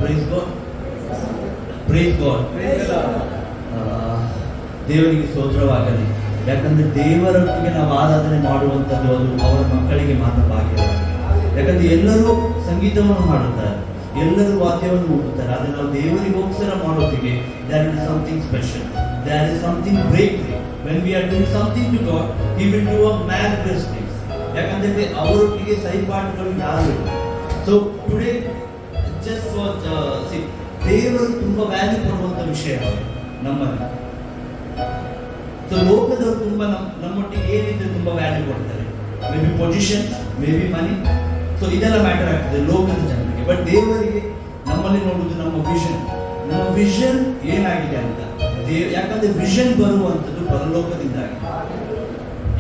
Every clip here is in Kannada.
Praise God, praise God. ದೇವರಿಗೆ ಸ್ತೋತ್ರವಾಗಲಿ. ಯಾಕಂದ್ರೆ ದೇವರೊಟ್ಟಿಗೆ ನಾವು ಆರಾಧನೆ ಮಾಡುವಂಥದ್ದು ಅದು ಅವರ ಮಕ್ಕಳಿಗೆ ಮಾತ್ರ ಭಾಗ್ಯ. ಯಾಕಂದ್ರೆ ಎಲ್ಲರೂ ಸಂಗೀತವನ್ನು ಹಾಡುತ್ತಾರೆ, ಎಲ್ಲರೂ ವಾದ್ಯವನ್ನು ಊದುತ್ತಾರೆ, ಆದರೆ ನಾವು ದೇವರಿಗೋಸ್ಕರ ಮಾಡೋದಿಗೆ there is something special, there is something breakthrough. When we are doing something to God, He will do a miraculous things. ಯಾಕಂದ್ರೆ ಅವರೊಟ್ಟಿಗೆ ಸೈಪಾಠಗಳು ಯಾರು ಇಲ್ಲ. ಸೊ ಟುಡೇ ಜಸ್ಟ್ ಫಾರ್ ದೇವರು ತುಂಬಾ ವ್ಯಾಲ್ಯೂ ಕೊಡುವಂತ ವಿಷಯ ನಮ್ಮಲ್ಲಿ. ಸೊ ಲೋಕದವರು ತುಂಬಾ ನಮ್ಮೊಟ್ಟಿಗೆ ಏನಿದ್ರೆ ತುಂಬಾ ವ್ಯಾಲ್ಯೂ ಕೊಡ್ತಾರೆ, may be position, may be money. So ಇದೆಲ್ಲ ಮ್ಯಾಟರ್ ಆಗ್ತದೆ ಲೋಕದ ಜನರಿಗೆ. ಬಟ್ ದೇವರಿಗೆ ನಮ್ಮಲ್ಲಿ ನೋಡುವುದು ನಮ್ಮ ವಿಷನ್. ನಮ್ಮ ವಿಷನ್ ಏನಾಗಿದೆ ಅಂತ ಯಾಕಂದ್ರೆ ವಿಷನ್ ಬರುವಂಥದ್ದು ಪರಲೋಕದಿಂದ ಆಗಿದೆ.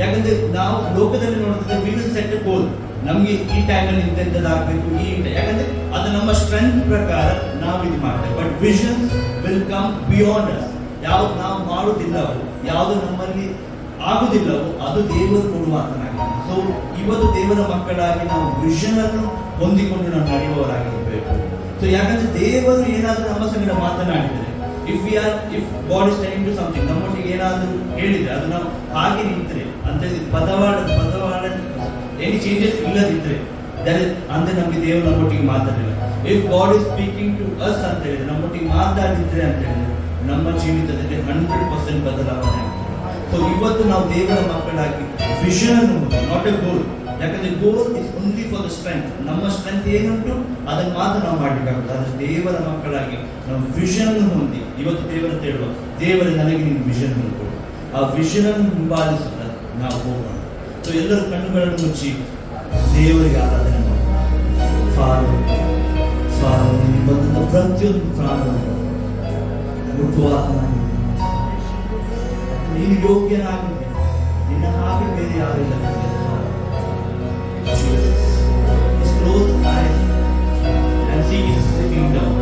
ಯಾಕಂದ್ರೆ ನಾವು ಲೋಕದಲ್ಲಿ ನೋಡಿದ್ರೆ ವಿ ವಿಲ್ ಸೆಟ್ ಅ ಗೋಲ್, ನಮ್ಗೆ ಈ ಟೈಮಲ್ಲಿ ಇಂಥದ್ದಾಗಬೇಕು, ಯಾಕಂದ್ರೆ ಅದು ನಮ್ಮ ಸ್ಟ್ರೆಂತ್ ಪ್ರಕಾರ ನಾವು ಇದು ಮಾಡ್ತೇವೆ. But vision will come beyond us. ಯಾವ್ದು ನಾವು ಮಾಡುವುದಿಲ್ಲವೋ, ಯಾವುದು ನಮ್ಮಲ್ಲಿ ಆಗುವುದಿಲ್ಲವೋ ಅದು ದೇವರು ಕೊಡುವ ಮಾತನಾಗಿದೆ. ಸೊ ಇವತ್ತು ದೇವರ ಮಕ್ಕಳಾಗಿ ನಾವು ವಿಷನ್ ಅನ್ನು ಹೊಂದಿಕೊಂಡು ನಾವು ನಡೆಯುವವರಾಗಿರಬೇಕು. ಸೊ ಯಾಕಂದ್ರೆ ದೇವರು ಏನಾದರೂ ನಮ್ಮ ಸಂಗಡ ಮಾತನಾಡಿದರೆ, if God is telling to something, ನಮ್ಮೊಟ್ಟಿಗೆ ಏನಾದರೂ ಹೇಳಿದ್ರೆ ಅದು ನಾವು ಹಾಗೆ ನಿಂತರೆ ಅಂತ ಪದವಾಡ ಎನಿ ಚೇಂಜಸ್ ಇಲ್ಲದಿದ್ರೆ ಅಂದ್ರೆ ನಮಗೆ ದೇವರು ನಮ್ಮೊಟ್ಟಿಗೆ ಮಾತಾಡಿಲ್ಲ. If God is speaking to us ಅಂತ ಹೇಳಿದ್ರೆ, ನಮ್ಮೊಟ್ಟಿಗೆ ಮಾತಾಡಿದ್ರೆ ಅಂತ ಹೇಳಿದ್ರೆ ನಮ್ಮ ಜೀವಿತದಲ್ಲಿ 100% ಬದಲಾವಣೆ ಆಗ್ತದೆ. ಸೊ ಇವತ್ತು ನಾವು ದೇವರ ಮಕ್ಕಳಾಗಿ ವಿಷನ್ ಅನ್ನು, ನಾಟ್ ಎ ಗೋಲ್. ಯಾಕಂದ್ರೆ goal is only for the strength. ನಮ್ಮ ಸ್ಟ್ರೆಂತ್ ಏನುಂಟು ಅದನ್ನು ಮಾತ್ರ ನಾವು ಮಾಡಬೇಕಾಗುತ್ತೆ. ಆದರೆ ದೇವರ ಮಕ್ಕಳಾಗಿ ನಾವು ವಿಷನ್ ಅನ್ನು ಹೊಂದಿ ಇವತ್ತು ದೇವರ ಹೇಳುವ, ದೇವರ ನನಗೆ ನಿನ್ನ ವಿಷನ್ ಅನ್ನು ಕೊಡು. ಆ ವಿಷನ್ ಅನ್ನು ಹಿಂಬಾಲಿಸುತ್ತ ನಾವು ಹೋಗೋಣ. ಸೊ ಎಲ್ಲರೂ ಕಣ್ಣುಗಳನ್ನು ಮುಚ್ಚಿ ದೇವರಿಗೆ ಆರಾಧನೆ ಮಾಡೋಣ. ಬಂದ ಪ್ರತಿಯೊಂದು ಪ್ರಾಣವನ್ನು ಹುಟ್ಟುವಾಗ ನೀನು ಯೋಗ್ಯನಾಗಿದೆ, ನಿನ್ನ ಹಾಗೆ ಬೇರೆ ಯಾರಿಲ್ಲ. Close eyes and see His kingdom.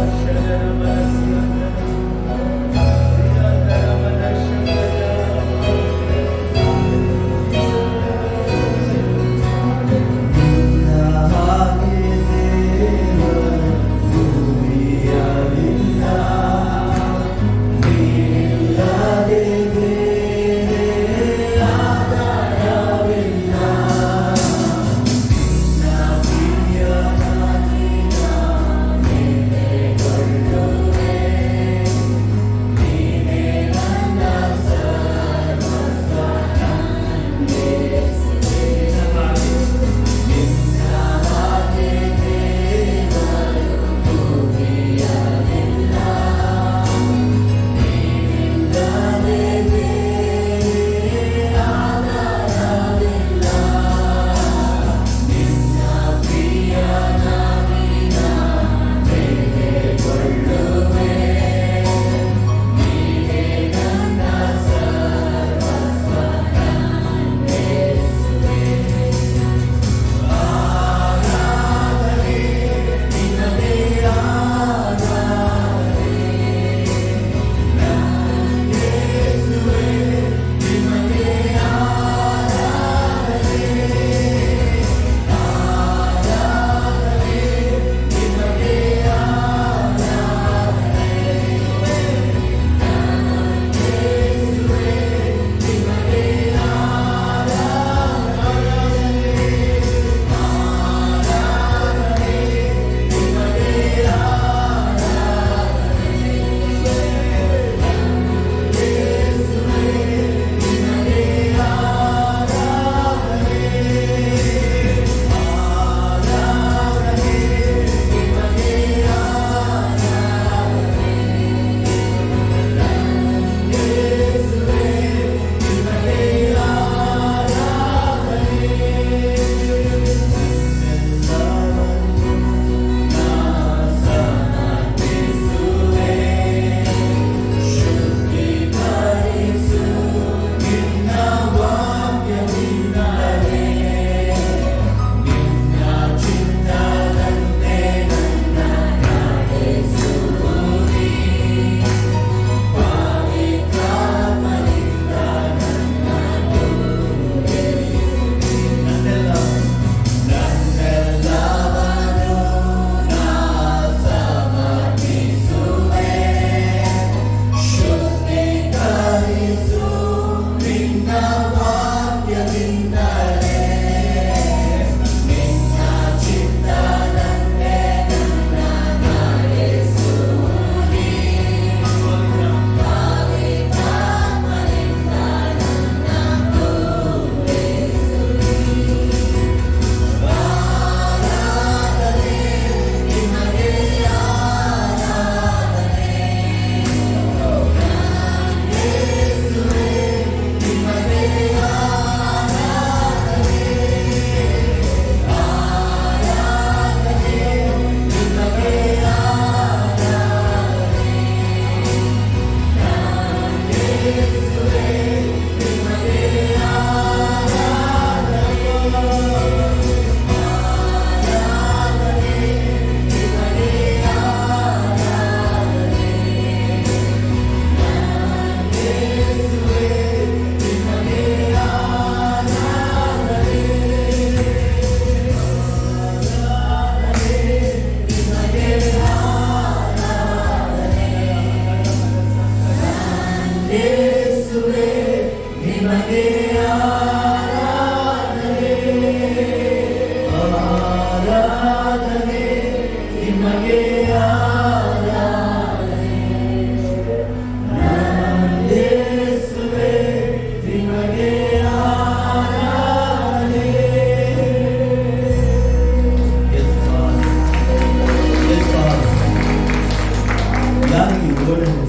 ಯಾರಿಗೆ ಓಡಲು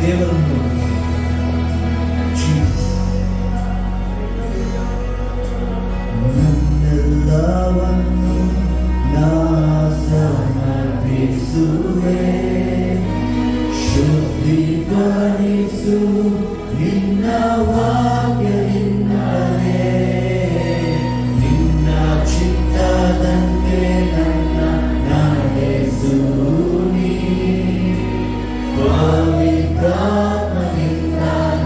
ದೇವರನ್ನು ನನ್ನೆಲ್ಲವನ್ನು ನಾ ಸಮರ್ಪಿಸುವೆ, ಶುದ್ಧೀಕರಿಸು ನಿನ್ನ ವಾಕ್ಯದಿಂದಲೇ, ನಿನ್ನ ಚಿತ್ತದಂತೆ ನನ್ನ ನಡೆಸು ನೀ, ಪವಿತ್ರಾತ್ಮನಿಂದ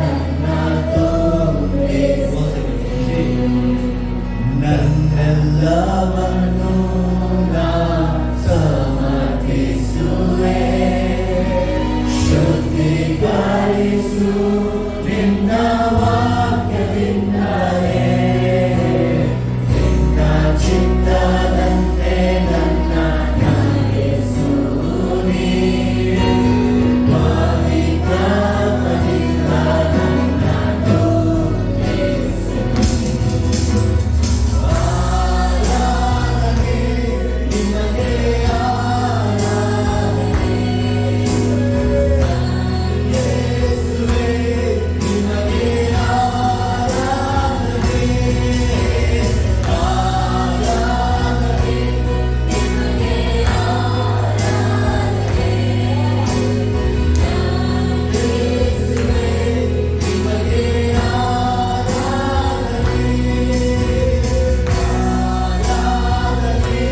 ನನ್ನ ತುಂಬಿಸು, ನನ್ನೆಲ್ಲವನ್ನು ನಾ ಸಮರ್ಪಿಸುವೆ, ಶುದ್ಧೀಕರಿಸು ನಿನ್ನ ವಾಕ್ಯದಿಂದಲೇ, ನಿನ್ನ ಚಿತ್ತದಂತೆ ನನ್ನ ನಡೆಸು ನೀ, ಪವಿತ್ರಾತ್ಮನಿಂದ ನನ್ನ ತುಂಬಿಸು. ಆರಾಧನೆ ನಿನಗೆ, ಆರಾಧನೆ ಯೇಸುವೇ, ನಿನಗೆ ಆರಾಧನೆ, ಆರಾಧನೆ ನಿನಗೆ, ಆರಾಧನೆ ಯೇಸುವೇ, ನಿನಗೆ ಆರಾಧನೆ, ಆರಾಧನೆ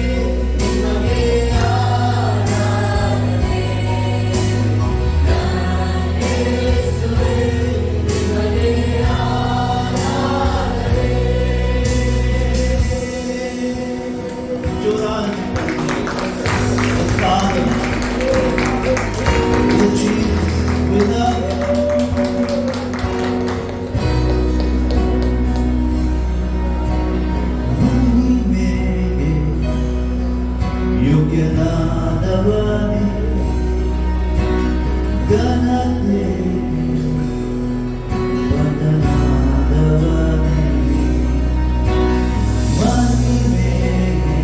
ನಿನಗೆ, ಆರಾಧನೆ ಯೇಸುವೇ, ನಿನಗೆ ಆರಾಧನೆ. ಜೋರಾದ Father, the Jesus with us. ಮಹಿಮೆಗೆ ಯೋಗ್ಯನಾದವನೇ, ಘನತೆಗೆ ವದನಾದವನೇ, ಮಹಿಮೆಗೆ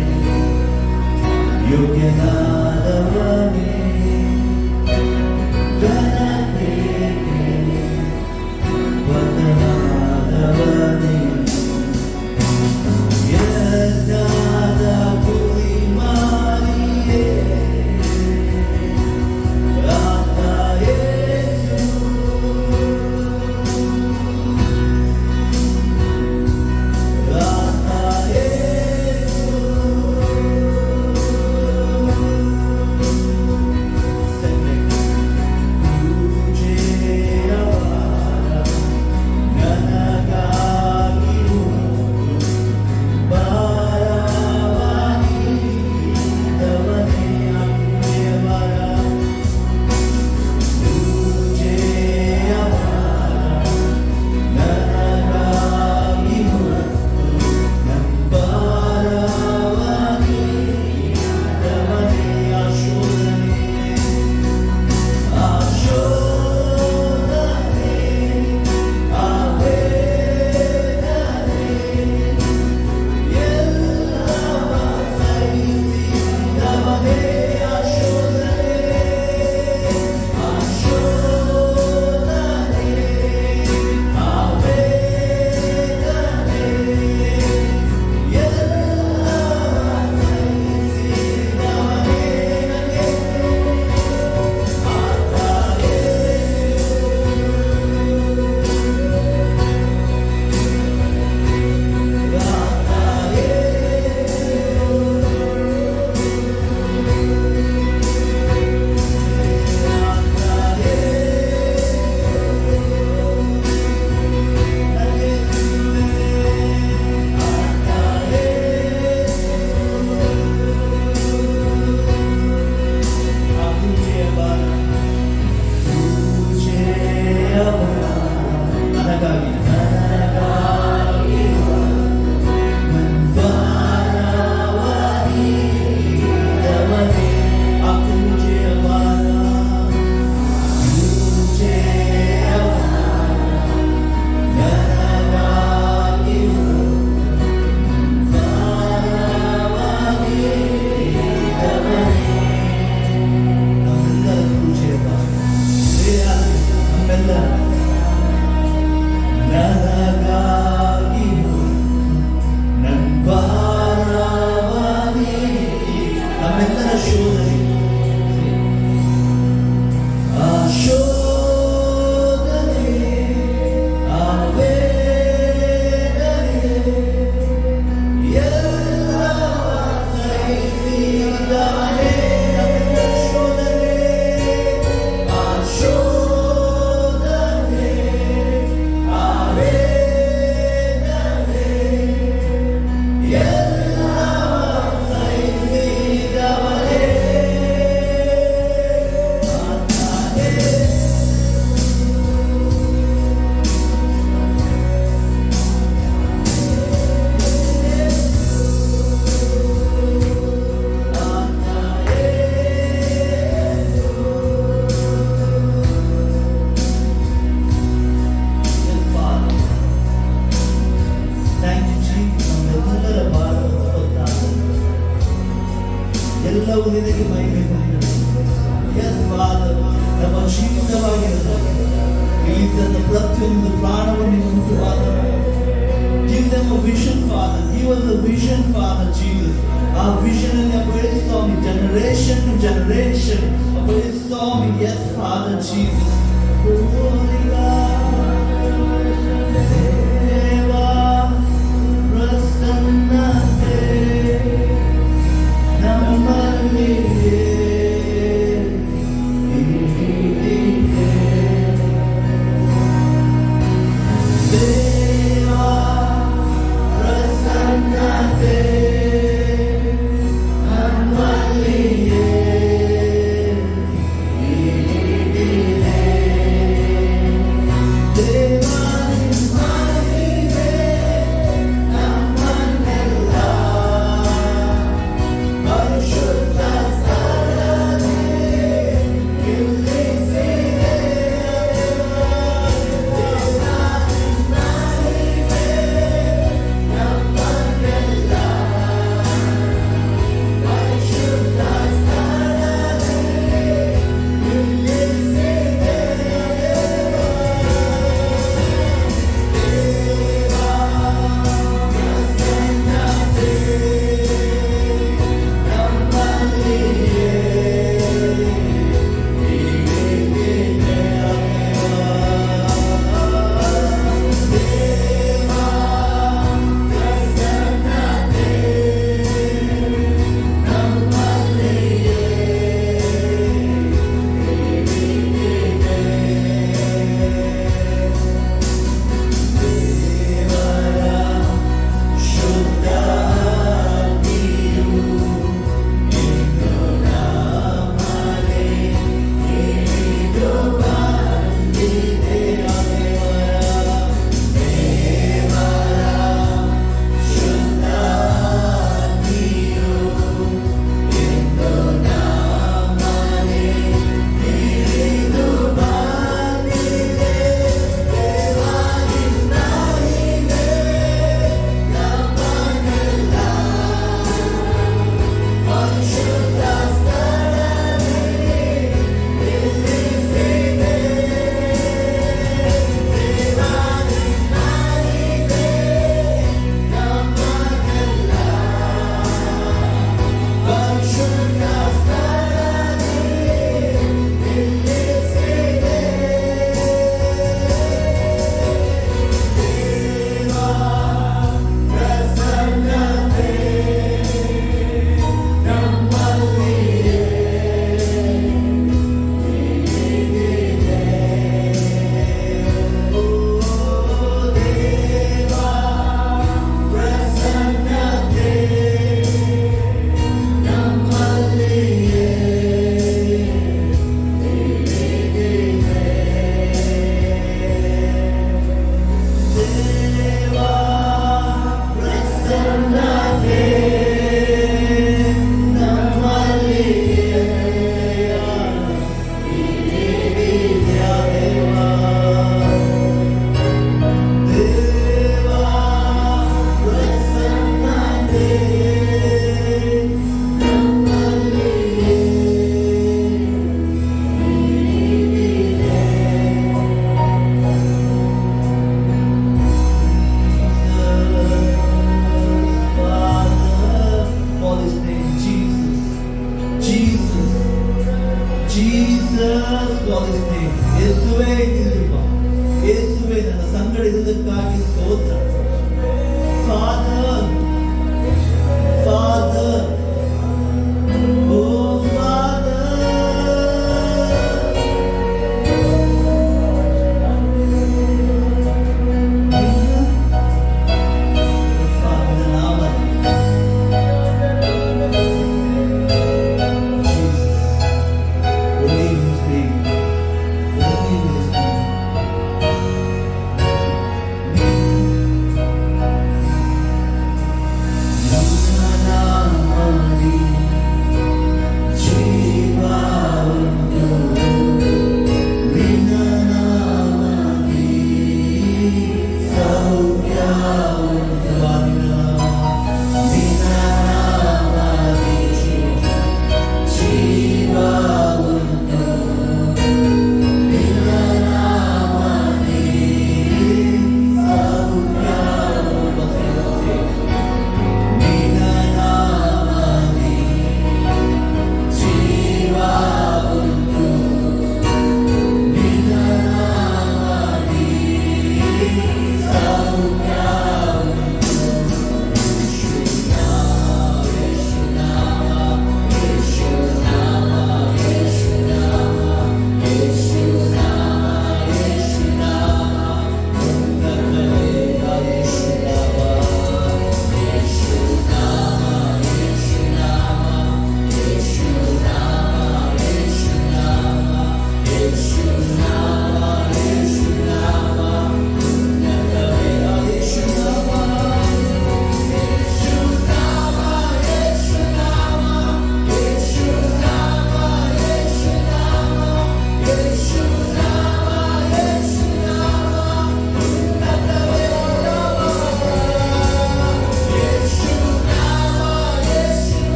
ಯೋಗ್ಯನಾದವನೇ, ಘನತೆಗೆ ವದನಾದವನೇ, ಯಜ್ಞದ ಕುರಿಮರಿಯೇ, ಆತ ಯೇಸು, ಆತ ಯೇಸು, ಎಸ್ ಫಾದರ್, ನಮ್ಮ ಜೀವಿತವಾಗಿರಬೇಕು. ಇಲ್ಲಿದ್ದಂಥ ಪ್ರತಿಯೊಂದು ಪ್ರಾಣವನ್ನು ಉಂಟು father. Give them a vision, Father. Give us a vision, Father Jesus. Our vision and Abraham, generation to generation. Abraham, yes, Father Jesus. Holy God, Deva, Prasannate, Nammaliye.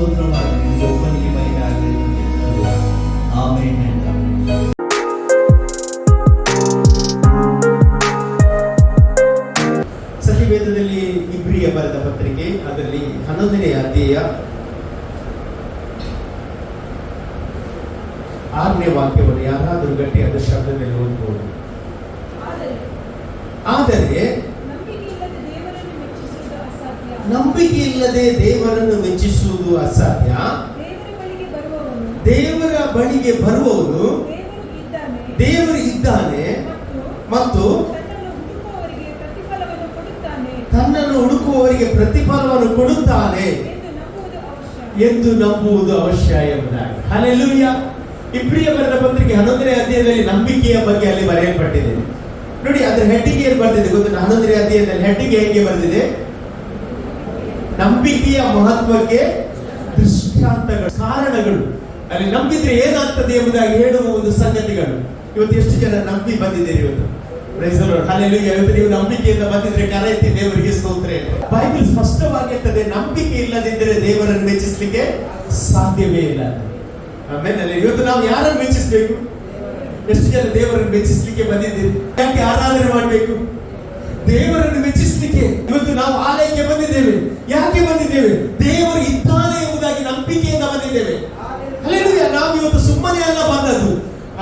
ಸ್ತೋತ್ರವಾಗಲಿ. ಒಬ್ಬನಿಗೆ ಮಹಿಮೆ ಆಗಲಿ. ಆಮೆನ್. ಸತ್ಯವೇದದಲ್ಲಿ ಇಬ್ರಿಯ ಬರೆದ ಪತ್ರಿಕೆ ಅದರಲ್ಲಿ 11ನೇ ಅಧ್ಯಾಯ 6ನೇ ವಾಕ್ಯವನ್ನು ಯಾರಾದರೂ ಗಟ್ಟಿಯಾದ ಶಬ್ದದಲ್ಲಿ ಓದಬಹುದು. ಆದರೆ ನಂಬಿಕೆ ಇಲ್ಲದೆ ದೇವರನ್ನು ಮೆಚ್ಚಿಸುವುದು ಅಸಾಧ್ಯ. ದೇವರ ಬಳಿಗೆ ಬರುವವನು ದೇವರು ಇದ್ದಾನೆ ಮತ್ತು ತನ್ನನ್ನು ಹುಡುಕುವವರಿಗೆ ಪ್ರತಿಫಲವನ್ನು ಕೊಡುತ್ತಾನೆ ಎಂದು ನಂಬುವುದು ಅವಶ್ಯ ಎಂಬುದಾಗಿ. ಹಲ್ಲೆಲೂಯಾ. ಇಬ್ರಿಯ ಬರೆದ ಪತ್ರಿಕೆ 11ನೇ ಅಧ್ಯಾಯದಲ್ಲಿ ನಂಬಿಕೆಯ ಬಗ್ಗೆ ಅಲ್ಲಿ ಬರೆಯಲ್ಪಟ್ಟಿದೆ. ನೋಡಿ, ಅದರ ಹೆಡ್ಡಿಂಗ್ ಏನು ಬರ್ತಿದೆ ಗೊತ್ತಿಲ್ಲ. 11ನೇ ಅಧ್ಯಾಯದಲ್ಲಿ ಹೆಡ್ಡಿಂಗ್ ಹೇಗೆ ಬರ್ತಿದೆ? ನಂಬಿಕೆಯ ಮಹತ್ವಕ್ಕೆ ದೃಷ್ಟಾಂತಗಳು, ಕಾರಣಗಳು. ಅಲ್ಲಿ ನಂಬಿದ್ರೆ ಏನಾಗ್ತದೆ ಎಂಬುದಾಗಿ ಹೇಳುವ ಒಂದು ಸಂಗತಿಗಳು. ಇವತ್ತು ಎಷ್ಟು ಜನ ನಂಬಿ ಬಂದಿದ್ದೀರಿ ಇವತ್ತು? Praise the Lord. ಹಲ್ಲೆಲೂಯಾ. ಇವತ್ತು ನೀವು ನಂಬಿಕೆಯಿಂದ ಬಂದಿದ್ರೆ ಕರೆ ಎತ್ತಿ ದೇವರಿಗೆ ಸ್ತೋತ್ರ ಹೇಳಿ. ಬೈಬಲ್ ಸ್ಪಷ್ಟವಾಗಿ ಹೇಳ್ತದೆ, ನಂಬಿಕೆ ಇಲ್ಲದಿದ್ದರೆ ದೇವರನ್ನು ಮೆಚ್ಚಿಸಲಿಕ್ಕೆ ಸಾಧ್ಯವೇ ಇಲ್ಲ. ಆಮೇಲೆ ಇವತ್ತು ನಾವು ಯಾರನ್ನು ಮೆಚ್ಚಿಸಬೇಕು? ಎಷ್ಟು ಜನ ದೇವರನ್ನು ಮೆಚ್ಚಿಸಲಿಕ್ಕೆ ಬಂದಿದ್ದೀರಿ? ಯಾಕೆ ಆರಾಧನೆ ಮಾಡಬೇಕು? ದೇವರನ್ನು ಮೆಚ್ಚಿಸಲಿಕ್ಕೆ. ಇವತ್ತು ನಾವು ಆಲಯಕ್ಕೆ ಬಂದಿದ್ದೇವೆ. ಯಾಕೆ ಬಂದಿದ್ದೇವೆ? ದೇವರು ಇದ್ದಾನೆ ಎಂಬುದಾಗಿ ನಂಬಿಕೆಯಿಂದ ಬಂದಿದ್ದೇವೆ. ಹಲ್ಲೆಲೂಯಾ. ನಾವು ಇವತ್ತು ಸುಮ್ಮನೆ ಅಲ್ಲ ಬಂದದ್ದು.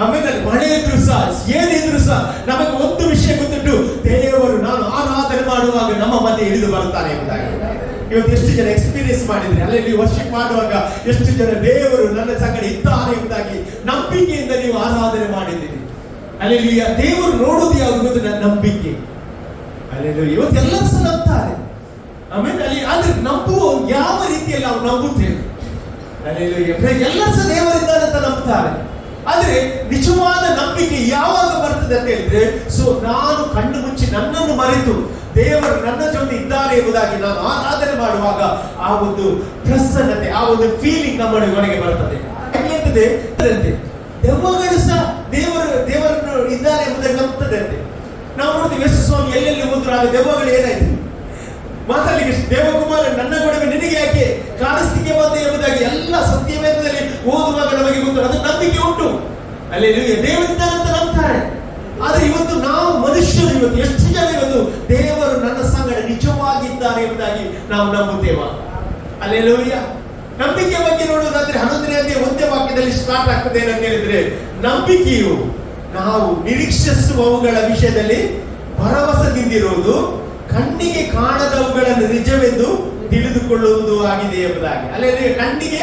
ಆಮೇಲೆ ಮಳೆ ಇದ್ರು ಸಹ, ಏನಿದ್ರು ಸಹ ನಮಗೆ ಒಂದು ವಿಷಯ ಗೊತ್ತುಂಟು, ದೇವರು ನಾನು ಆರಾಧನೆ ಮಾಡುವಾಗ ನಮ್ಮ ಮಧ್ಯೆ ಇಳಿದು ಬರುತ್ತಾನೆ ಎಂಬುದಾಗಿ. ಇವತ್ತು ಎಷ್ಟು ಜನ ಎಕ್ಸ್ಪೀರಿಯನ್ಸ್ ಮಾಡಿದ್ರೆ, ಅಲ್ಲಿ ವರ್ಷಿಪ್ ಮಾಡುವಾಗ ಎಷ್ಟು ಜನ ದೇವರು ನನ್ನ ಸಂಗಡ ಇದ್ದಾನೆ ಎಂಬುದಾಗಿ ನಂಬಿಕೆಯಿಂದ ನೀವು ಆರಾಧನೆ ಮಾಡಿದ್ದೀರಿ. ಅಲ್ಲಿ ದೇವರು ನೋಡುವುದು ಯಾವುದು ಗೊತ್ತು? ನನ್ನ ನಂಬಿಕೆ. ಅಲ್ಲಿ ಇವತ್ತು ಎಲ್ಲರೂ ಸಹ ನಂಬ್ತಾರೆ. ಆಮೇಲೆ ಅಲ್ಲಿ ಆದ್ರೆ ನಂಬುವ ಯಾವ ರೀತಿಯಲ್ಲಿ ನಾವು ನಂಬುತ್ತೇವೆ? ಅಲ್ಲಿ ಎಲ್ಲ ಸಹ ದೇವರಿದ್ದಾನೆ ಅಂತ ನಂಬ್ತಾರೆ. ಆದ್ರೆ ನಿಜವಾದ ನಂಬಿಕೆ ಯಾವಾಗ ಬರ್ತದೆ ಅಂತ ಹೇಳಿದ್ರೆ, ನಾನು ಕಣ್ಣು ಮುಚ್ಚಿ ನನ್ನನ್ನು ಮರೆತು ದೇವರು ನನ್ನ ಜೊತೆ ಇದ್ದಾರೆ ಎಂಬುದಾಗಿ ನಾನು ಆರಾಧನೆ ಮಾಡುವಾಗ ಆ ಒಂದು ಪ್ರಸನ್ನತೆ, ಆ ಒಂದು ಫೀಲಿಂಗ್ ನಮ್ಮೊಳಗೆ ಬರ್ತದೆ. ದೆವ್ವಗಳು ಸಹ ದೇವರನ್ನು ಇದ್ದಾರೆ ಎಂಬುದಾಗಿ ನಂಬುತ್ತದೆ ಅಂತೆ. ನಾವು ನೋಡ್ತೀವಿ ಯೇಸು ಸ್ವಾಮಿ ಎಲ್ಲೆಲ್ಲಿ ಹೋದ್ರು ಆಗ ದೆವ್ವಗಳು ಏನಾಯ್ತು ಮಾತಾಡಲಿಕ್ಕೆ, ದೇವಕುಮಾರ ನನ್ನ ಕೊಡುಗೆ ನಿನಗೆ ಯಾಕೆ ಕಾಣಿಸ್ಲಿಕ್ಕೆ ಬಂದೆ ಎಂಬುದಾಗಿ ಎಲ್ಲ ಸತ್ಯವೇದದಲ್ಲಿ ಓದುವಾಗ ನಮಗೆ ಗೊತ್ತು. ಅದು ನಂಬಿಕೆ ಉಂಟು. ಅಲ್ಲಿ ದೇವರಿದ್ದಾನೆ ಅಂತ ನಂಬ್ತಾರೆ. ಆದ್ರೆ ಇವತ್ತು ನಾವು ಮನುಷ್ಯರು ಇವತ್ತು ಎಷ್ಟು ಜನ ಇವತ್ತು ದೇವರು ನನ್ನ ಸಂಗಡ ನಿಜವಾಗಿದ್ದಾರೆ ಎಂಬುದಾಗಿ ನಾವು ನಂಬುತ್ತೇವಾ? ಹಲ್ಲೆಲೂಯಾ. ನಂಬಿಕೆ ಬಗ್ಗೆ ನೋಡುವುದಾದ್ರೆ 11ನೇ ಅಧ್ಯಾಯ 1ನೇ ವಾಕ್ಯದಲ್ಲಿ ಸ್ಟಾರ್ಟ್ ಆಗ್ತದೆ ಏನಂತ ಹೇಳಿದ್ರೆ, ನಂಬಿಕೆಯು ನಾವು ನಿರೀಕ್ಷಿಸುವವುಗಳ ವಿಷಯದಲ್ಲಿ ಭರವಸೆದಿಂದಿರುವುದು, ಕಣ್ಣಿಗೆ ಕಾಣದವುಗಳನ್ನು ನಿಜವೆಂದು ತಿಳಿದುಕೊಳ್ಳುವುದು ಆಗಿದೆ ಎಂಬುದಾಗಿ. ಅಲ್ಲದೆ ಕಣ್ಣಿಗೆ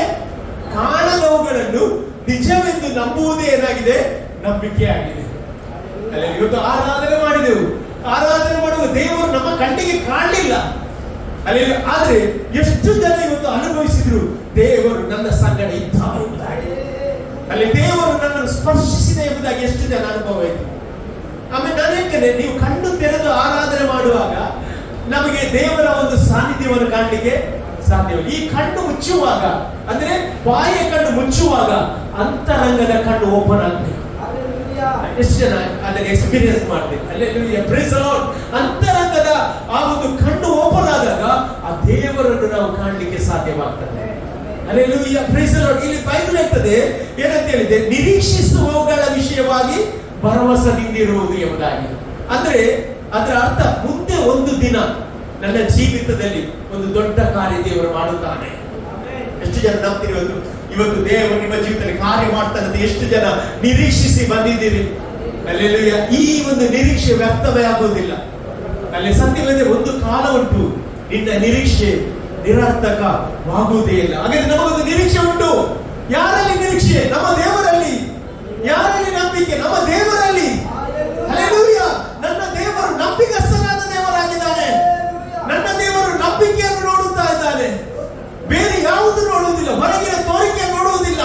ಕಾಣದವುಗಳನ್ನು ನಿಜವೆಂದು ನಂಬುವುದೇ ಏನಾಗಿದೆ? ನಂಬಿಕೆ ಆಗಿದೆ. ಅಲ್ಲ, ಇವತ್ತು ಆರಾಧನೆ ಮಾಡಿದೆವು. ಆರಾಧನೆ ಮಾಡುವ ದೇವರು ನಮ್ಮ ಕಣ್ಣಿಗೆ ಕಾಣಲಿಲ್ಲ. ಅಲ್ಲಿ ಆದ್ರೆ ಎಷ್ಟು ಜನ ಇವತ್ತು ಅನುಭವಿಸಿದ್ರು, ದೇವರು ನನ್ನ ಸಂಗಡ ಇದ್ದ ಎಂಬುದಾಗಿ. ಅಲ್ಲಿ ದೇವರು ನನ್ನನ್ನು ಸ್ಪರ್ಶಿಸಿದೆ ಎಂಬುದಾಗಿ ಎಷ್ಟು ಜನ ಅನುಭವ ಆಯಿತು. ಆಮೇಲೆ ನಾನು ಹೇಳ್ತೇನೆ, ನೀವು ಕಣ್ಣು ತೆರೆದು ಆರಾಧನೆ ಮಾಡುವಾಗ ನಮಗೆ ದೇವರ ಒಂದು ಸಾನ್ನಿಧ್ಯವನ್ನು ಕಾಣಲಿಕ್ಕೆ ಸಾಧ್ಯವಿಲ್ಲ. ಈ ಕಣ್ಣು ಮುಚ್ಚುವಾಗ, ಅಂದ್ರೆ ಬಾಯಿಯ ಕಣ್ಣು ಮುಚ್ಚುವಾಗ ಅಂತರಂಗದ ಕಣ್ಣು ಓಪನ್ ಆಗಬೇಕು. ಎಷ್ಟು ಜನ ಅದನ್ನ ಎಕ್ಸ್ಪೀರಿಯನ್ಸ್ ಮಾಡ್ಬೇಕು? Hallelujah, praise the Lord. ಅಂತರಂಗದ ಆ ಒಂದು ಕಣ್ಣು ಓಪನ್ ಆದಾಗ ಆ ದೇವರನ್ನು ನಾವು ಕಾಣಲಿಕ್ಕೆ ಸಾಧ್ಯವಾಗ್ತದೆ. Hallelujah, praise the Lord. ಇಲ್ಲಿ ಬೈಬಲ್ ಹೇಳ್ತದೆ ಏನಂತ ಹೇಳಿದೆ? ನಿರೀಕ್ಷಿಸುವವುಗಳ ವಿಷಯವಾಗಿ ಭರವಸೆದಿಂದಿರುವುದು ಎಂಬುದಾಗಿ. ಅಂದ್ರೆ ಅದರ ಅರ್ಥ, ಮುಂದೆ ಒಂದು ದಿನ ನನ್ನ ಜೀವಿತದಲ್ಲಿ ಒಂದು ದೊಡ್ಡ ಕಾರ್ಯ ದೇವರು ಮಾಡುತ್ತಾನೆ. ಎಷ್ಟು ಜನ ನಂಬ್ತೀರಿ ಇವತ್ತು ದೇವರು ನಿಮ್ಮ ಜೀವಿತದಲ್ಲಿ ಕಾರ್ಯ ಮಾಡ್ತಾನೆ ಅಂತ ಎಷ್ಟು ಜನ ನಿರೀಕ್ಷಿಸಿ ಬಂದಿದ್ದೀರಿ? ಹಲ್ಲೆಲೂಯಾ. ಈ ಒಂದು ನಿರೀಕ್ಷೆ ವ್ಯರ್ಥವೇ ಆಗುವುದಿಲ್ಲ. ಅಲ್ಲಿ ಸತ್ಯವಿದೆ, ಒಂದು ಕಾಲ ಉಂಟು ನಿನ್ನ ನಿರೀಕ್ಷೆ ನಿರರ್ಥಕವಾಗುವುದೇ ಇಲ್ಲ. ಹಾಗಾದ್ರೆ ನಮಗೊಂದು ನಿರೀಕ್ಷೆ ಉಂಟು. ಯಾರಲ್ಲಿ ನಿರೀಕ್ಷೆ? ನಮ್ಮ ದೇವರಲ್ಲಿ. ಯಾರಲ್ಲಿ ನಂಬಿಕೆ? ನಮ್ಮ ದೇವರಲ್ಲಿ. ಹಲ್ಲೆಲೂಯಾ. ನನ್ನ ದೇವರು ನಂಬಿಕಸ್ಥನಾದ ದೇವರಾಗಿದ್ದಾನೆ. ನನ್ನ ದೇವರು ನಂಬಿಕೆಯನ್ನು ನೋಡುತ್ತಾ ಇದ್ದಾನೆ. ಬೇರೆ ಯಾವುದು ನೋಡುವುದಿಲ್ಲ, ಹೊರಗಿನ ತೋರಿಕೆ ನೋಡುವುದಿಲ್ಲ.